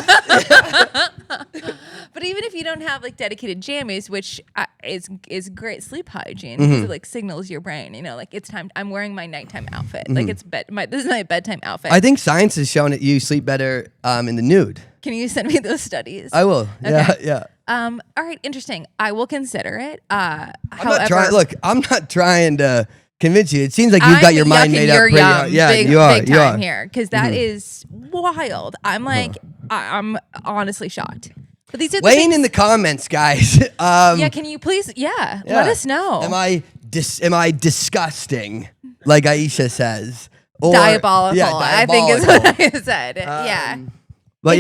But even if you don't have like dedicated jammies, which is great sleep hygiene, because it like signals your brain, like it's time. I'm wearing my nighttime outfit. Like it's this is my bedtime outfit. I think science has shown that you sleep better in the nude. Can you send me those studies? I will. Okay. Yeah. All right. Interesting. I will consider it. I'm not trying to convince you. It seems like you've got your mind made up pretty hard. Yeah, big, you are. Big time here, because that is wild. I'm like, I'm honestly shocked. But these are the Weighing things- in the comments, guys. yeah, can you please? Yeah, let us know. Am I disgusting, like Aisha says? Or, Diabolical, Yeah, I think is what I said. But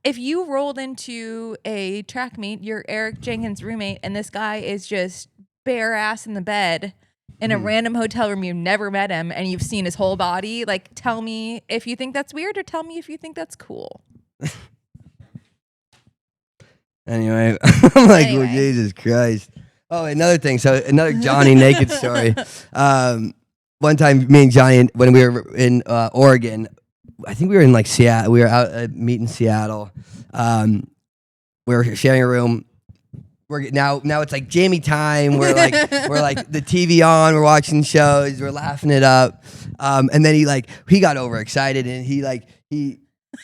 if you rolled into a track meet, you're Eric Jenkins' roommate, and this guy is just bare ass in the bed in a random hotel room, you've never met him, and you've seen his whole body, like, tell me if you think that's weird, or tell me if you think that's cool. Anyway, I'm like, Anyway. Oh, Jesus Christ. Oh, another thing. So another Johnny naked story. One time, me and Johnny, when we were in Oregon, I think we were in like Seattle. We were out at a meet in Seattle. We were sharing a room. Now it's like Jamie time. We're like the TV on. We're watching shows. We're laughing it up. And then he got overexcited and he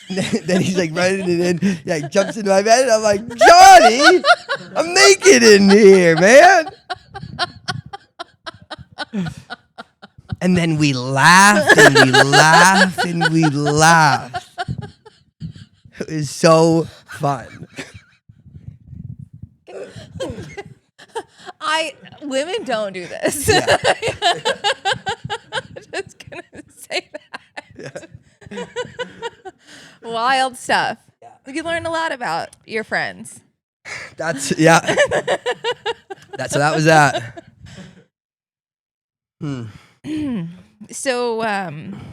then he's like running it in. Yeah, he jumps into my bed and I'm like, Johnny, I'm naked in here, man. And then we laughed and we laughed and we laughed. It was so fun. Women don't do this. Yeah. Just gonna say that. Yeah. Wild stuff. Yeah. You learn a lot about your friends. That was that. So,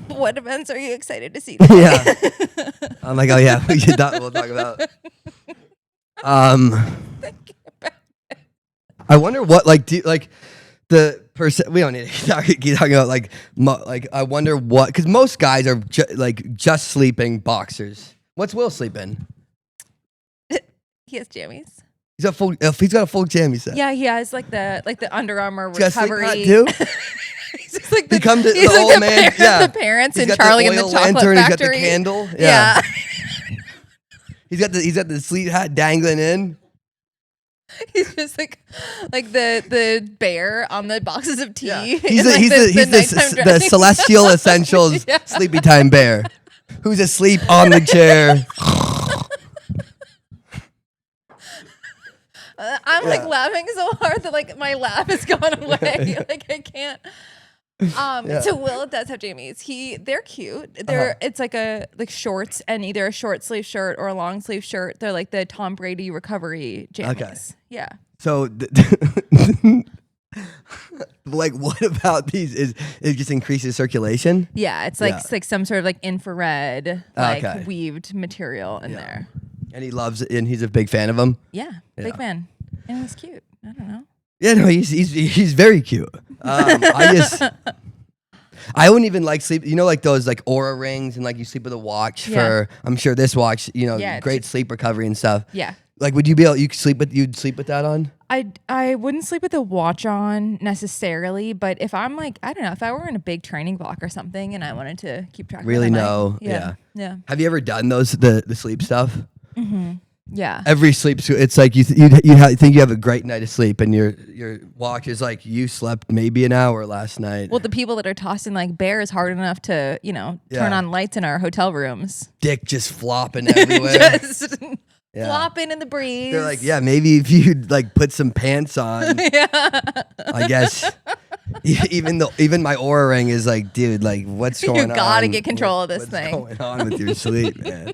what events are you excited to see today? Yeah. I'm like, oh yeah, we'll talk about. I wonder what the person. We don't need to keep talking about I wonder what, because most guys are just sleeping boxers. What's Will sleeping? He has jammies. He's got a full jammy set. Yeah, he has like the Under Armour He's got a sleep recovery. pad, too? He's just like He's like the parents He's in got Charlie the and the oil Chocolate lantern, Factory. He's got the candle. Yeah. He's got the sleep hat dangling in. He's just like the bear on the boxes of tea. Yeah. in, He's nighttime the dressing. Celestial Essentials Yeah. Sleepy Time Bear, who's asleep on the chair. I'm laughing so hard that my laugh has gone away. I can't. So Will does have jammies. They're cute. It's like shorts and either a short sleeve shirt or a long sleeve shirt. They're like the Tom Brady recovery jammies. Okay. Yeah. So, what about these? Is it just increases circulation? Yeah, it's like some sort of infrared weaved material in there. And he loves it, and he's a big fan of them. Yeah, big fan, and he's cute. I don't know. Yeah, no, he's very cute. I wouldn't even sleep. You know, those Aura rings, and you sleep with a watch for. I'm sure this watch. Great sleep recovery and stuff. Yeah. Would you be able? You'd sleep with that on? I wouldn't sleep with a watch on necessarily, but if I'm I don't know, if I were in a big training block or something, and I wanted to keep track. Really of my know. Yeah. Have you ever done the sleep stuff? Mm-hmm. Yeah. Every sleep, it's like you think you have a great night of sleep, and your watch is you slept maybe an hour last night. Well, the people that are tossing bears hard enough to turn on lights in our hotel rooms, dick just flopping everywhere, flopping in the breeze. They're like, yeah, maybe if you put some pants on. I guess. Even my Aura ring is dude, what's going on? You gotta get control of this thing. What's going on with your sleep, man?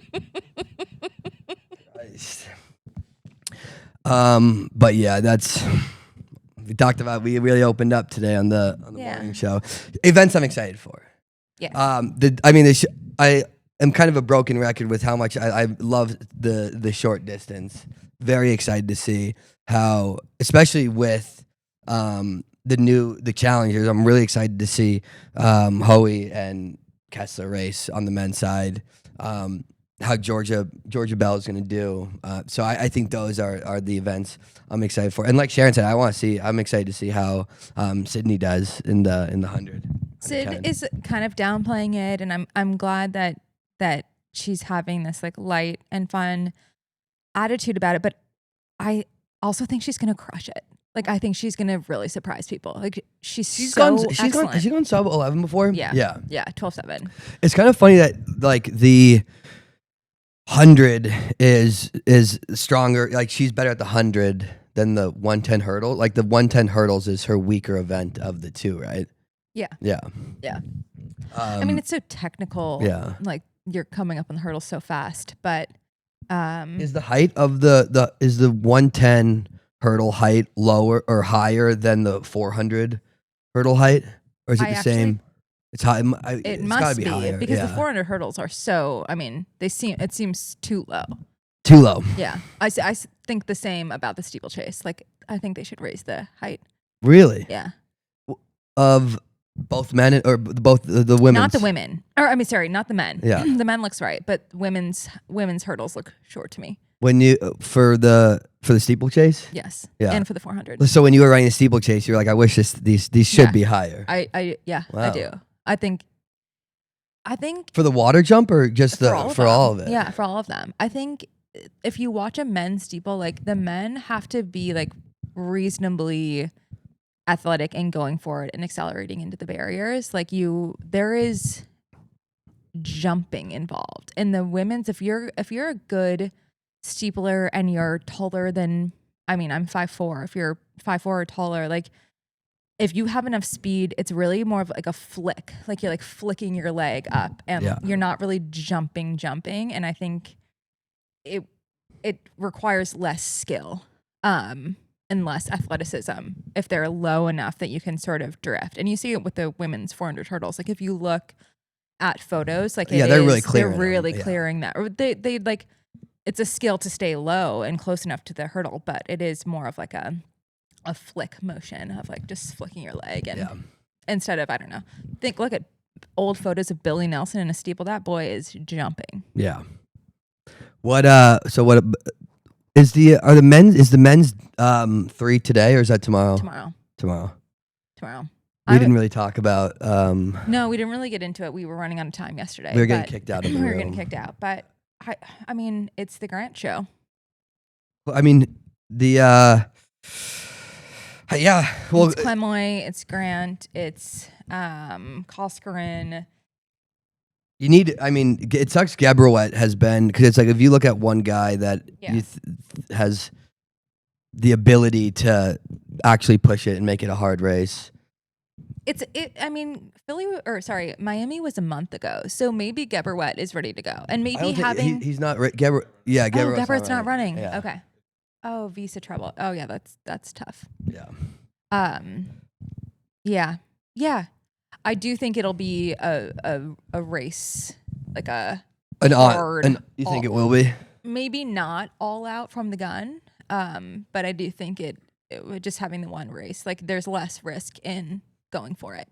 But yeah, we talked about. We really opened up today on the morning show. Events I'm excited for. Yeah. I am kind of a broken record with how much I love the short distance. Very excited to see how, especially with the challengers. I'm really excited to see Hoey and Kessler race on the men's side. How Georgia Bell is going to do. So I think those are the events I'm excited for. And like Sharon said, I'm excited to see how Sydney does in the 100. Sid is kind of downplaying it, and I'm glad that she's having this light and fun attitude about it. But I also think she's going to crush it. I think she's going to really surprise people. She's gone sub 11 before? Yeah. 12-7. It's kind of funny that 100 is stronger. Like she's better at the 100 than the 110 hurdle. Like the 110 hurdles is her weaker event of the two, right? Yeah. Yeah. Yeah. I mean, it's so technical. Yeah. Like you're coming up on the hurdles so fast, but Is the height of is the 110 hurdle height lower or higher than the 400 hurdle height, or is it the same? It's high. it It's must gotta be be higher because the yeah. 400 hurdles are so. I mean, it seems too low. Too low. Yeah, I think the same about the steeplechase. Like I think they should raise the height. Really? Yeah. Of both men or both the women? Not the women. Or I mean, sorry, not the men. Yeah. The men looks right, but women's hurdles look short to me. When you for the steeplechase? Yes. Yeah. And for the 400. So when you were running a steeplechase, you're like, I wish these should Yeah. be higher. I Wow. do. I think For the water jump or just for all of it? Yeah, for all of them. I think if you watch a men's steeple, like the men have to be like reasonably athletic and going forward and accelerating into the barriers. Like there is jumping involved. In the women's, if you're a good steepler and you're taller than, I mean, I'm 5'4". If you're 5'4" or taller, like if you have enough speed, it's really more of like a flick. Like you're like flicking your leg up and Yeah. you're not really jumping. And I think it requires less skill and less athleticism if they're low enough that you can sort of drift. And you see it with the women's 400 hurdles. Like if you look at photos, like they're really clearing they're really them. Yeah. clearing that. Or they like, it's a skill to stay low and close enough to the hurdle, but it is more of like a flick motion of like just flicking your leg and instead of, I don't know, look at old photos of Billy Nelson in a steeple. That boy is jumping. Yeah. What is the men's 3 today or is that tomorrow? Tomorrow. We didn't really talk about No, we didn't really get into it. We were running out of time yesterday. We were getting kicked out of the We were room. getting kicked out, but I mean, it's the Grant show. I mean the yeah, well It's Clemoy, it's Grant, it's Koskarin. you need, I mean, it sucks Gebrawet has been, because it's like if you look at one guy that has the ability to actually push it and make it a hard race. I mean, Miami was a month ago, so maybe Gebrawet is ready to go, and maybe having he's not Gebrawet's not running. Yeah. Okay. Oh, visa trouble. Oh yeah, that's tough. Yeah. Yeah. I do think it'll be a race, like you think it will be? Maybe not all out from the gun, but I do think it just having the one race, like there's less risk in going for it.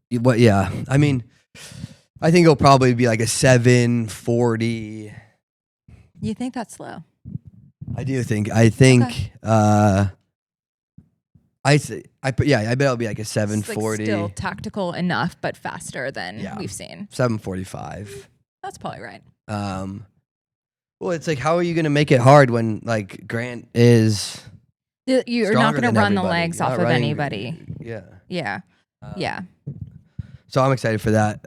Yeah. I mean, I think it'll probably be like a 7:40. You think that's slow? I do think. I think. Okay. I bet it'll be like a 7:40. It's like still tactical enough, but faster than we've seen. 7:45. That's probably right. Well, it's like, how are you going to make it hard when like Grant is? You're not going to run the legs off of anybody. Yeah. Yeah. Yeah. So I'm excited for that.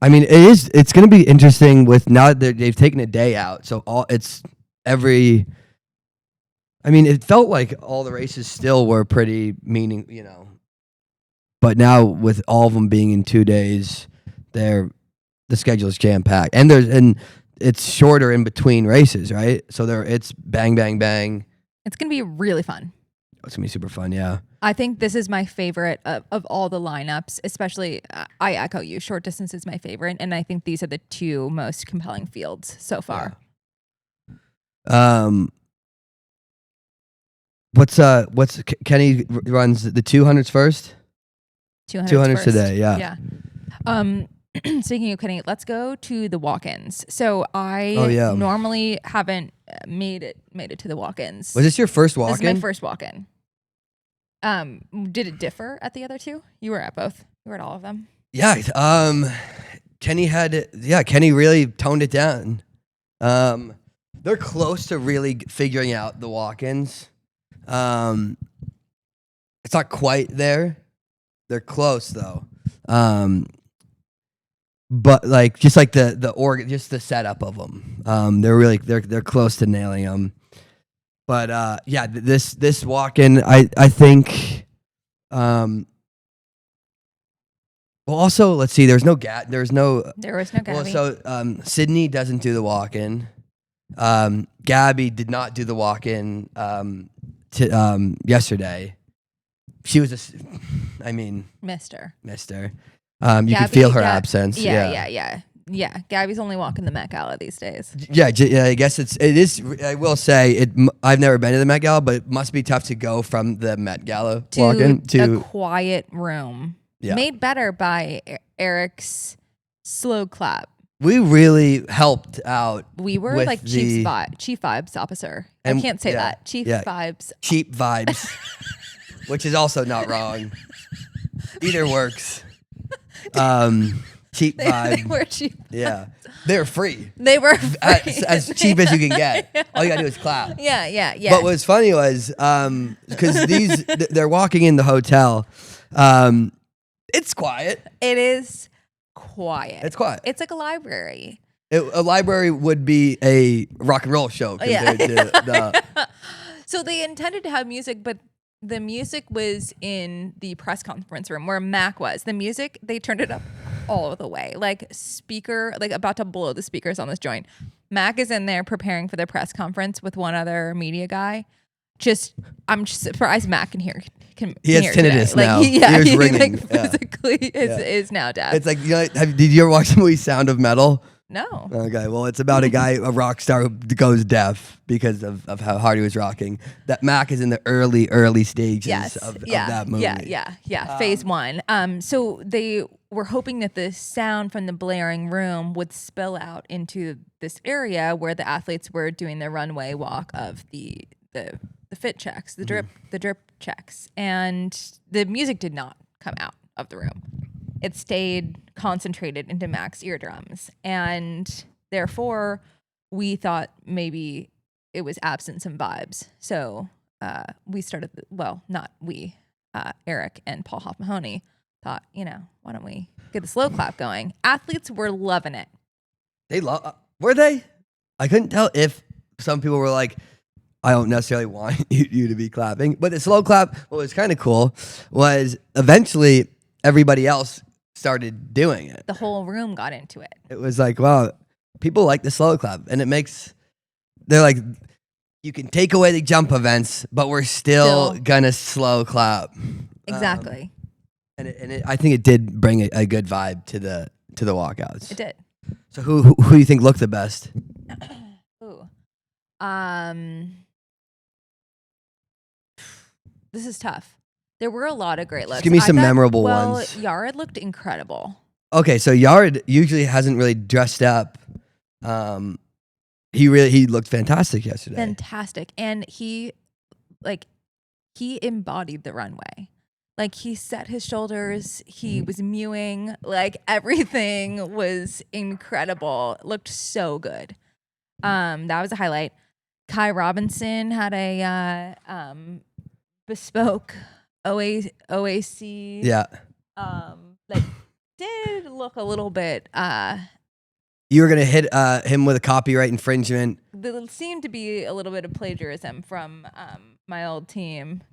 I mean, it's going to be interesting with now that they've taken a day out. So I mean, it felt like all the races still were pretty but now with all of them being in 2 days, the schedule is jam packed, and it's shorter in between races, right? So it's bang, bang, bang. It's going to be really fun. It's going to be super fun, yeah. I think this is my favorite of all the lineups, especially, I echo you, short distance is my favorite, and I think these are the two most compelling fields so far. Yeah. What's Kenny runs the 200s first? 200s today, yeah. Yeah. Speaking of Kenny, let's go to the walk-ins. So I normally haven't made it to the walk-ins. Was this your first walk-in? This is my first walk-in. Did it differ at the other two? You were at both. You were at all of them. Yeah. Kenny really toned it down. They're close to really figuring out the walk-ins. It's not quite there. They're close though. but like just like the organ, just the setup of them. They're close to nailing them. But yeah, this walk-in, I think. Well, also let's see. There was no Gabby. Well, so Sydney doesn't do the walk-in. Gabby did not do the walk-in yesterday. She was Mister. You could feel her absence. Yeah. Gabby's only walking the Met Gala these days. Yeah, I guess it is. I will say I've never been to the Met Gala, but it must be tough to go from the Met Gala walk-in to a quiet room. Yeah. Made better by Eric's slow clap. We really helped out. We were like chief vibes officer. I can't say that. Chief vibes. Cheap vibes, which is also not wrong. Either works. Cheap vibe. They were cheap. Yeah, they're free. They were free. As cheap as you can get. All you gotta do is clap. Yeah. But what's funny was because they're walking in the hotel. It's quiet. It is quiet. It's quiet. It's like a library. A library would be a rock and roll show compared to the. So they intended to have music, but the music was in the press conference room where Mac was. The music, they turned it up all the way, like about to blow the speakers on this joint. Mac is in there preparing for the press conference with one other media guy. I'm just surprised Mac can hear. He has tinnitus today. now. He ringing. Physically is now deaf. It's like, did you ever watch the movie Sound of Metal? No. Okay, well, it's about a rock star who goes deaf because of how hard he was rocking. That Mac is in the early stages of that movie. Yeah. Phase 1. So they were hoping that the sound from the blaring room would spill out into this area where the athletes were doing the runway walk of the fit checks, the drip checks, and the music did not come out of the room. It stayed concentrated into Mac's eardrums, and therefore we thought maybe it was absent some vibes. So we started. Not we. Eric and Paul Hoff-Mahoney thought, why don't we get the slow clap going? Athletes were loving it. Were they? I couldn't tell if some people were like, I don't necessarily want you to be clapping. But the slow clap, what was kind of cool was eventually everybody else started doing it. The whole room got into it. It was like, wow, people like the slow clap. And they're like, you can take away the jump events, but we're still gonna slow clap. Exactly. I think it did bring a good vibe to the walkouts. It did. So who do you think looked the best? Ooh. This is tough. There were a lot of great looks. Just give me some memorable ones. Yard looked incredible. Okay, so Yard usually hasn't really dressed up. He looked fantastic yesterday. Fantastic. And he embodied the runway. Like, he set his shoulders, he was mewing, like everything was incredible. It looked so good. That was a highlight. Kai Robinson had a bespoke OAC. Yeah. That did look a little bit. You were gonna hit him with a copyright infringement. There seemed to be a little bit of plagiarism from my old team,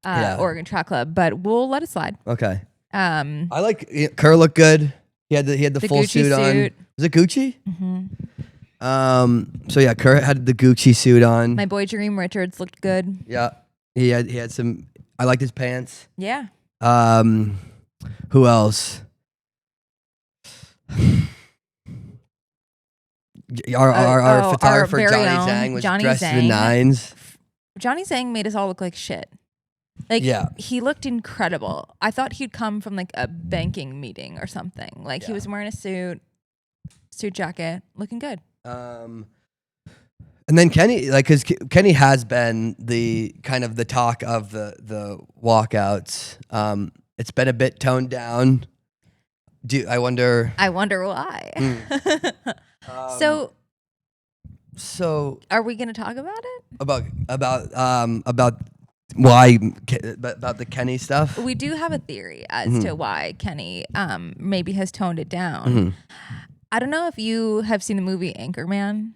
Oregon Track Club, but we'll let it slide. Okay. I like Kerr looked good. He had the full Gucci suit on. Was it Gucci? Mm-hmm. So yeah, Kerr had the Gucci suit on. My boy Jareem Richards looked good. Yeah. He had some. I liked his pants. Yeah. Who else? Our photographer very Johnny own Zhang was Johnny dressed to the Zhang. nines. Johnny Zhang made us all look like shit. He looked incredible. I thought he'd come from like a banking meeting or something. Like he was wearing a suit jacket, looking good. And then Kenny, because Kenny has been the kind of the talk of the walkouts. It's been a bit toned down. I wonder why. So are we going to talk about it? About why about the Kenny stuff? We do have a theory as to why Kenny maybe has toned it down. Mm-hmm. I don't know if you have seen the movie Anchorman.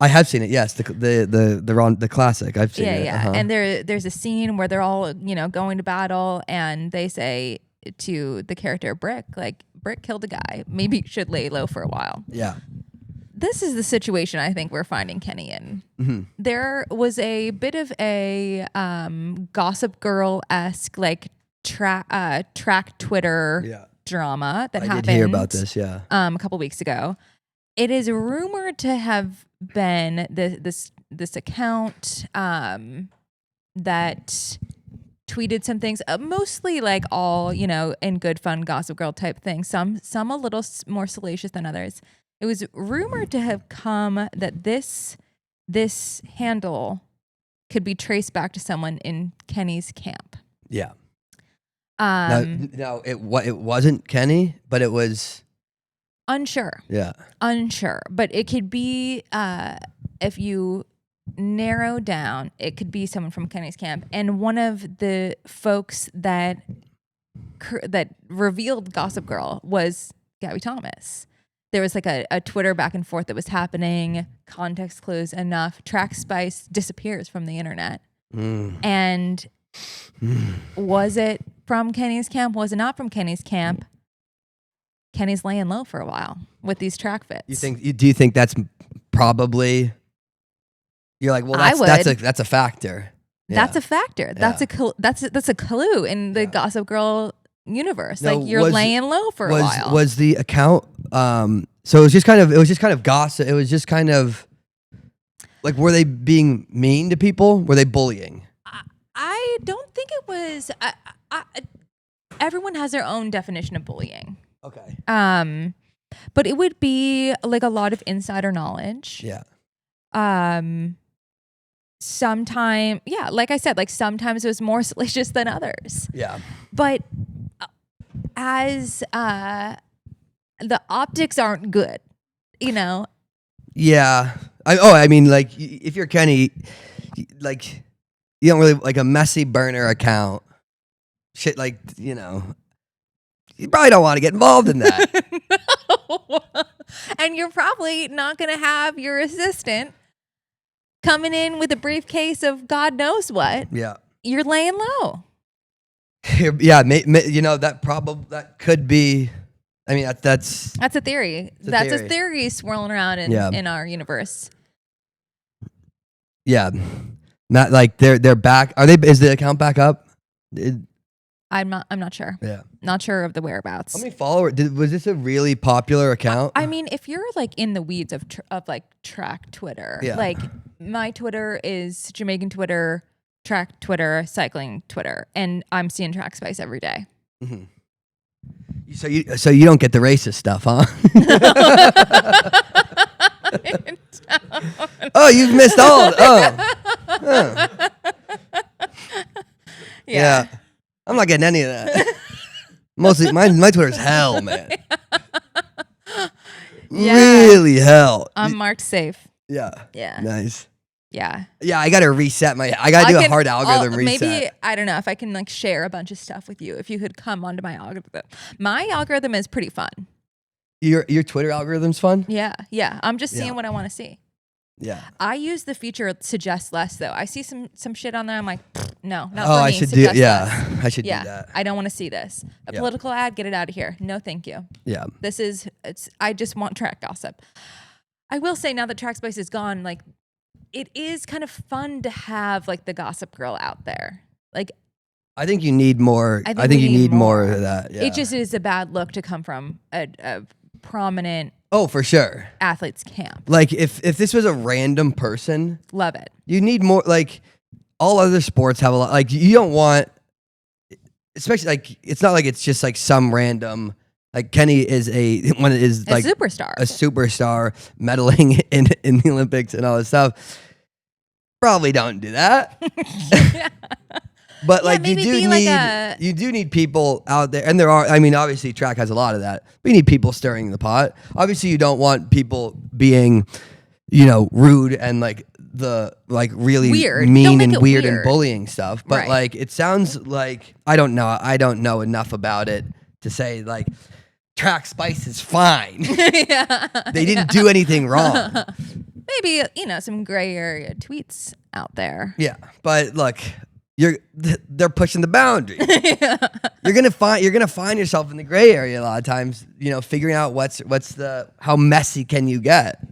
I have seen it. Yes, the classic. I've seen it. Yeah. And there's a scene where they're all going to battle, and they say to the character Brick, like, Brick killed a guy. Maybe you should lay low for a while. Yeah. This is the situation I think we're finding Kenny in. Mm-hmm. There was a bit of a Gossip Girl-esque like track Twitter drama that happened. I did hear about this. Yeah. A couple weeks ago. It is rumored to have been this account that tweeted some things, mostly like all in good fun Gossip Girl type things. Some a little more salacious than others. It was rumored to have come that this handle could be traced back to someone in Kenny's camp. Yeah. No, it wasn't Kenny, but it was unsure. Yeah. Unsure, but it could be if you narrow down, it could be someone from Kenny's camp. And one of the folks that revealed Gossip Girl was Gabby Thomas. There was like a Twitter back and forth that was happening, context clues enough. Track Spice disappears from the internet. And was it from Kenny's camp? Was it not from Kenny's camp? Kenny's laying low for a while with these track fits. Do you think that's probably? You're like, well, that's a factor. Yeah. That's a factor. That's a clue in the Gossip Girl universe. Now, like you're laying low for a while. Was the account? So it was just kind of gossip. It was just kind of like, were they being mean to people? Were they bullying? I don't think it was. Everyone has their own definition of bullying. Okay. But it would be like a lot of insider knowledge. Yeah. Sometimes, like I said, like sometimes it was more salacious than others. Yeah. But as the optics aren't good, Yeah. I mean, like, if you're Kenny, like, you don't really like a messy burner account. Shit, like, you probably don't want to get involved in that. No. And you're probably not going to have your assistant coming in with a briefcase of God knows what. Yeah. You're laying low. Yeah. That could be. I mean, that's a theory. That's a theory swirling around in our universe. Yeah. Not like they're back. Are they? Is the account back up? I'm not sure. Yeah. Not sure of the whereabouts. How many followers? Was this a really popular account? I mean, if you're like in the weeds of like track Twitter, like my Twitter is Jamaican Twitter, track Twitter, cycling Twitter, and I'm seeing Track Spice every day. Mm-hmm. So you don't get the racist stuff, huh? Oh, you've missed all. Yeah. I'm not getting any of that. Mostly, my Twitter's hell, man. Really hell. I'm marked safe. Yeah. Yeah. Nice. Yeah. Yeah, I gotta reset I gotta do a hard algorithm reset. Maybe, I don't know, if I can like share a bunch of stuff with you, if you could come onto my algorithm. My algorithm is pretty fun. Your Twitter algorithm's fun? Yeah. I'm just seeing what I want to see. Yeah. I use the feature suggest less though. I see some shit on there. I'm like, no, not for me. I should do. Yeah, I should do that. I don't want to see this. A political ad, get it out of here. No, thank you. Yeah. I just want track gossip. I will say now that Track Spice is gone, like it is kind of fun to have like the Gossip Girl out there. Like, I think you need more. I think you need more of that. Yeah. It just is a bad look to come from a prominent. Oh, for sure. Athlete's camp. Like if this was a random person, love it. You need more. Like all other sports have a lot. Like you don't want, especially like it's not like it's just like some random. Like Kenny is a superstar medaling in the Olympics and all this stuff. Probably don't do that. Yeah. But like you do need people out there, and there are. I mean, obviously, track has a lot of that. But you need people stirring the pot. Obviously, you don't want people being, rude and like the like really Weird. Don't mean make and it weird and weird. bullying stuff. But Right. like it sounds like I don't know enough about it to say like track spice is fine. Yeah. They didn't do anything wrong. Maybe, some gray area tweets out there. Yeah, but look, they're pushing the boundary. You're gonna find yourself in the gray area a lot of times. Figuring out how messy can you get.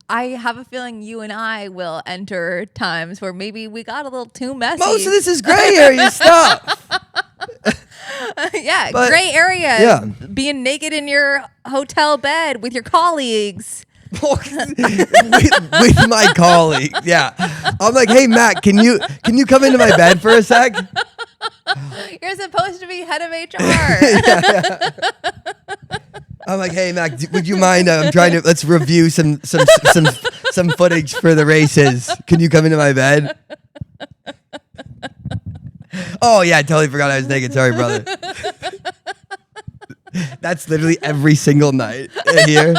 I have a feeling you and I will enter times where maybe we got a little too messy. Most of this is gray area stuff. Yeah, But- gray area. yeah. Being naked in your hotel bed with your colleagues. with my colleague. Yeah, I'm like, hey Matt, can you come into my bed for a sec? You're supposed to be head of HR. I'm like, hey Matt, would you mind? Let's review some footage for the races. Can you come into my bed? Oh yeah, I totally forgot I was naked. Sorry, brother. That's literally every single night here.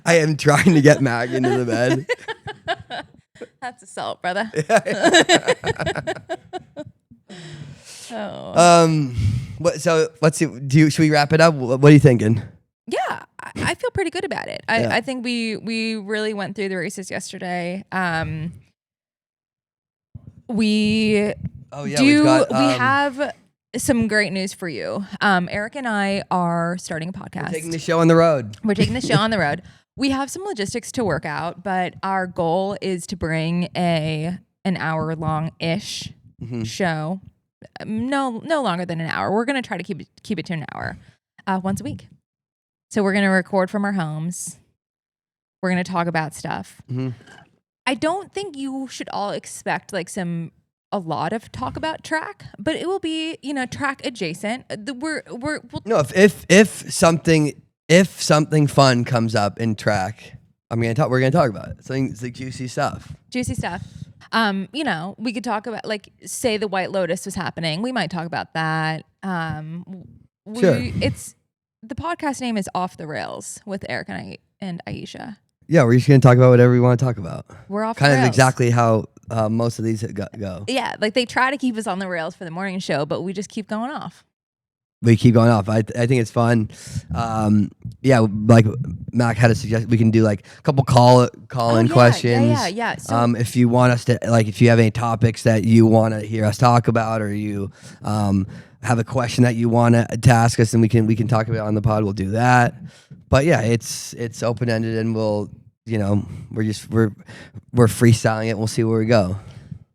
I am trying to get Mac into the bed. That's assault, brother. So let's see. Should we wrap it up? What are you thinking? Yeah, I feel pretty good about it. I think we really went through the races yesterday. We have some great news for you. Eric and I are starting a podcast. We're taking the show on the road. We're taking the show on the road. We have some logistics to work out, but our goal is to bring an hour-long-ish show. No longer than an hour. We're going to try to keep it to an hour once a week. So we're going to record from our homes. We're going to talk about stuff. Mm-hmm. I don't think you should all expect like a lot of talk about track, but it will be, track adjacent. We'll No, if something fun comes up in track, we're gonna talk about it. It's like juicy stuff. Juicy stuff. We could talk about like say the White Lotus was happening. We might talk about that. Sure. The podcast name is Off the Rails with Eric and Aisha. Yeah, we're just gonna talk about whatever we want to talk about. We're off kind the of rails. exactly how most of these go. Yeah, like they try to keep us on the rails for the morning show, but we just keep going off. We keep going off. I think it's fun. Like Mac had a suggestion, we can do like a couple call-in questions. Yeah. So, if you want us to, like, if you have any topics that you want to hear us talk about, or you have a question that you want to ask us, and we can talk about it on the pod, we'll do that. But yeah, it's open-ended, and we're freestyling it. We'll see where we go.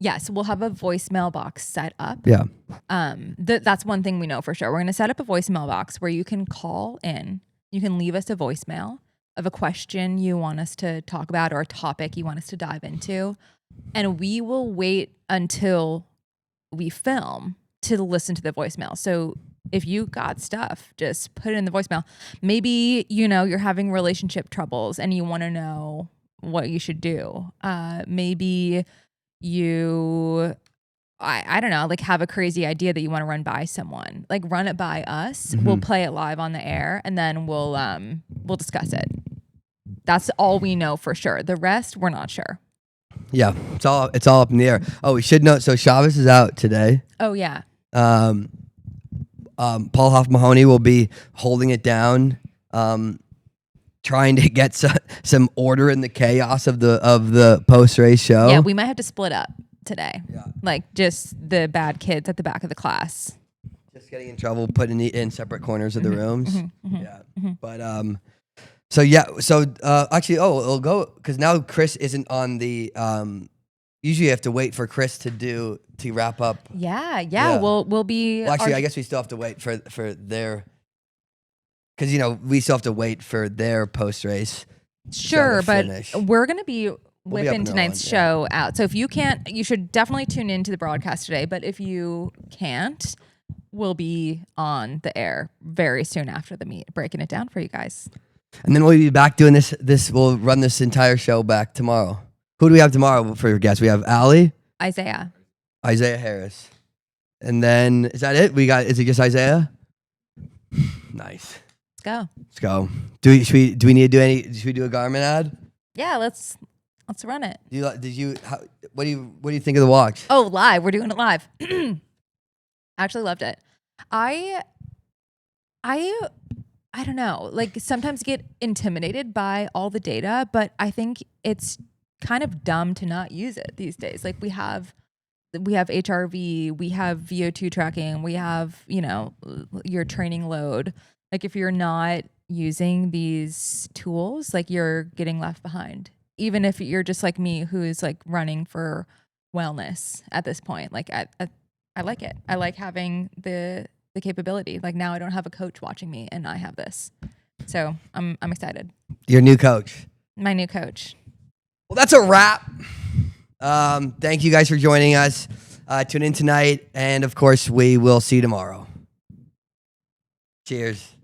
yes, we'll have a voicemail box set up. Yeah. That's one thing we know for sure. We're going to set up a voicemail box where you can call in. You can leave us a voicemail of a question you want us to talk about or a topic you want us to dive into. And we will wait until we film to listen to the voicemail. So if you got stuff, just put it in the voicemail. Maybe, you're having relationship troubles and you want to know what you should do. Maybe you, I don't know, like have a crazy idea that you want to run by someone. Like run it by us. Mm-hmm. We'll play it live on the air and then we'll discuss it. That's all we know for sure. The rest, we're not sure. Yeah, it's all up in the air. Oh, we should note. So Chavez is out today. Oh yeah. Paul Hoff-Mahoney will be holding it down, trying to get some order in the chaos of the post race show. Yeah, we might have to split up today. Yeah. Like just the bad kids at the back of the class. Just getting in trouble, putting it in separate corners of the rooms. Yeah, mm-hmm. but actually, it'll go because now Chris isn't on the. Usually, you have to wait for Chris to wrap up. Yeah. Yeah. We'll be. Well, actually, I guess we still have to wait for their. Because we still have to wait for their post race. Sure, but finish. we're gonna be We'll be whipping up and tonight's rolling, show out. So if you can't, you should definitely tune into the broadcast today. But if you can't, we'll be on the air very soon after the meet, breaking it down for you guys. And then we'll be back doing this. We'll run this entire show back tomorrow. Who do we have tomorrow for guests? We have Allie, Isaiah Harris, and then is that it? Is it just Isaiah? Nice. Let's go. Let's go. Do we need to do any? Should we do a Garmin ad? Yeah, let's Let's run it. What do you think of the watch? Oh, live. We're doing it live. Actually loved it. I don't know. Like sometimes get intimidated by all the data, but I think it's kind of dumb to not use it these days. Like we have HRV, we have VO2 tracking, we have, your training load. Like if you're not using these tools, like you're getting left behind. Even if you're just like me, who's like running for wellness at this point. Like I like it. I like having the capability. Like now I don't have a coach watching me and I have this. So I'm excited. Your new coach. My new coach. Well, that's a wrap. Thank you guys for joining us. Tune in tonight. And of course, we will see you tomorrow. Cheers.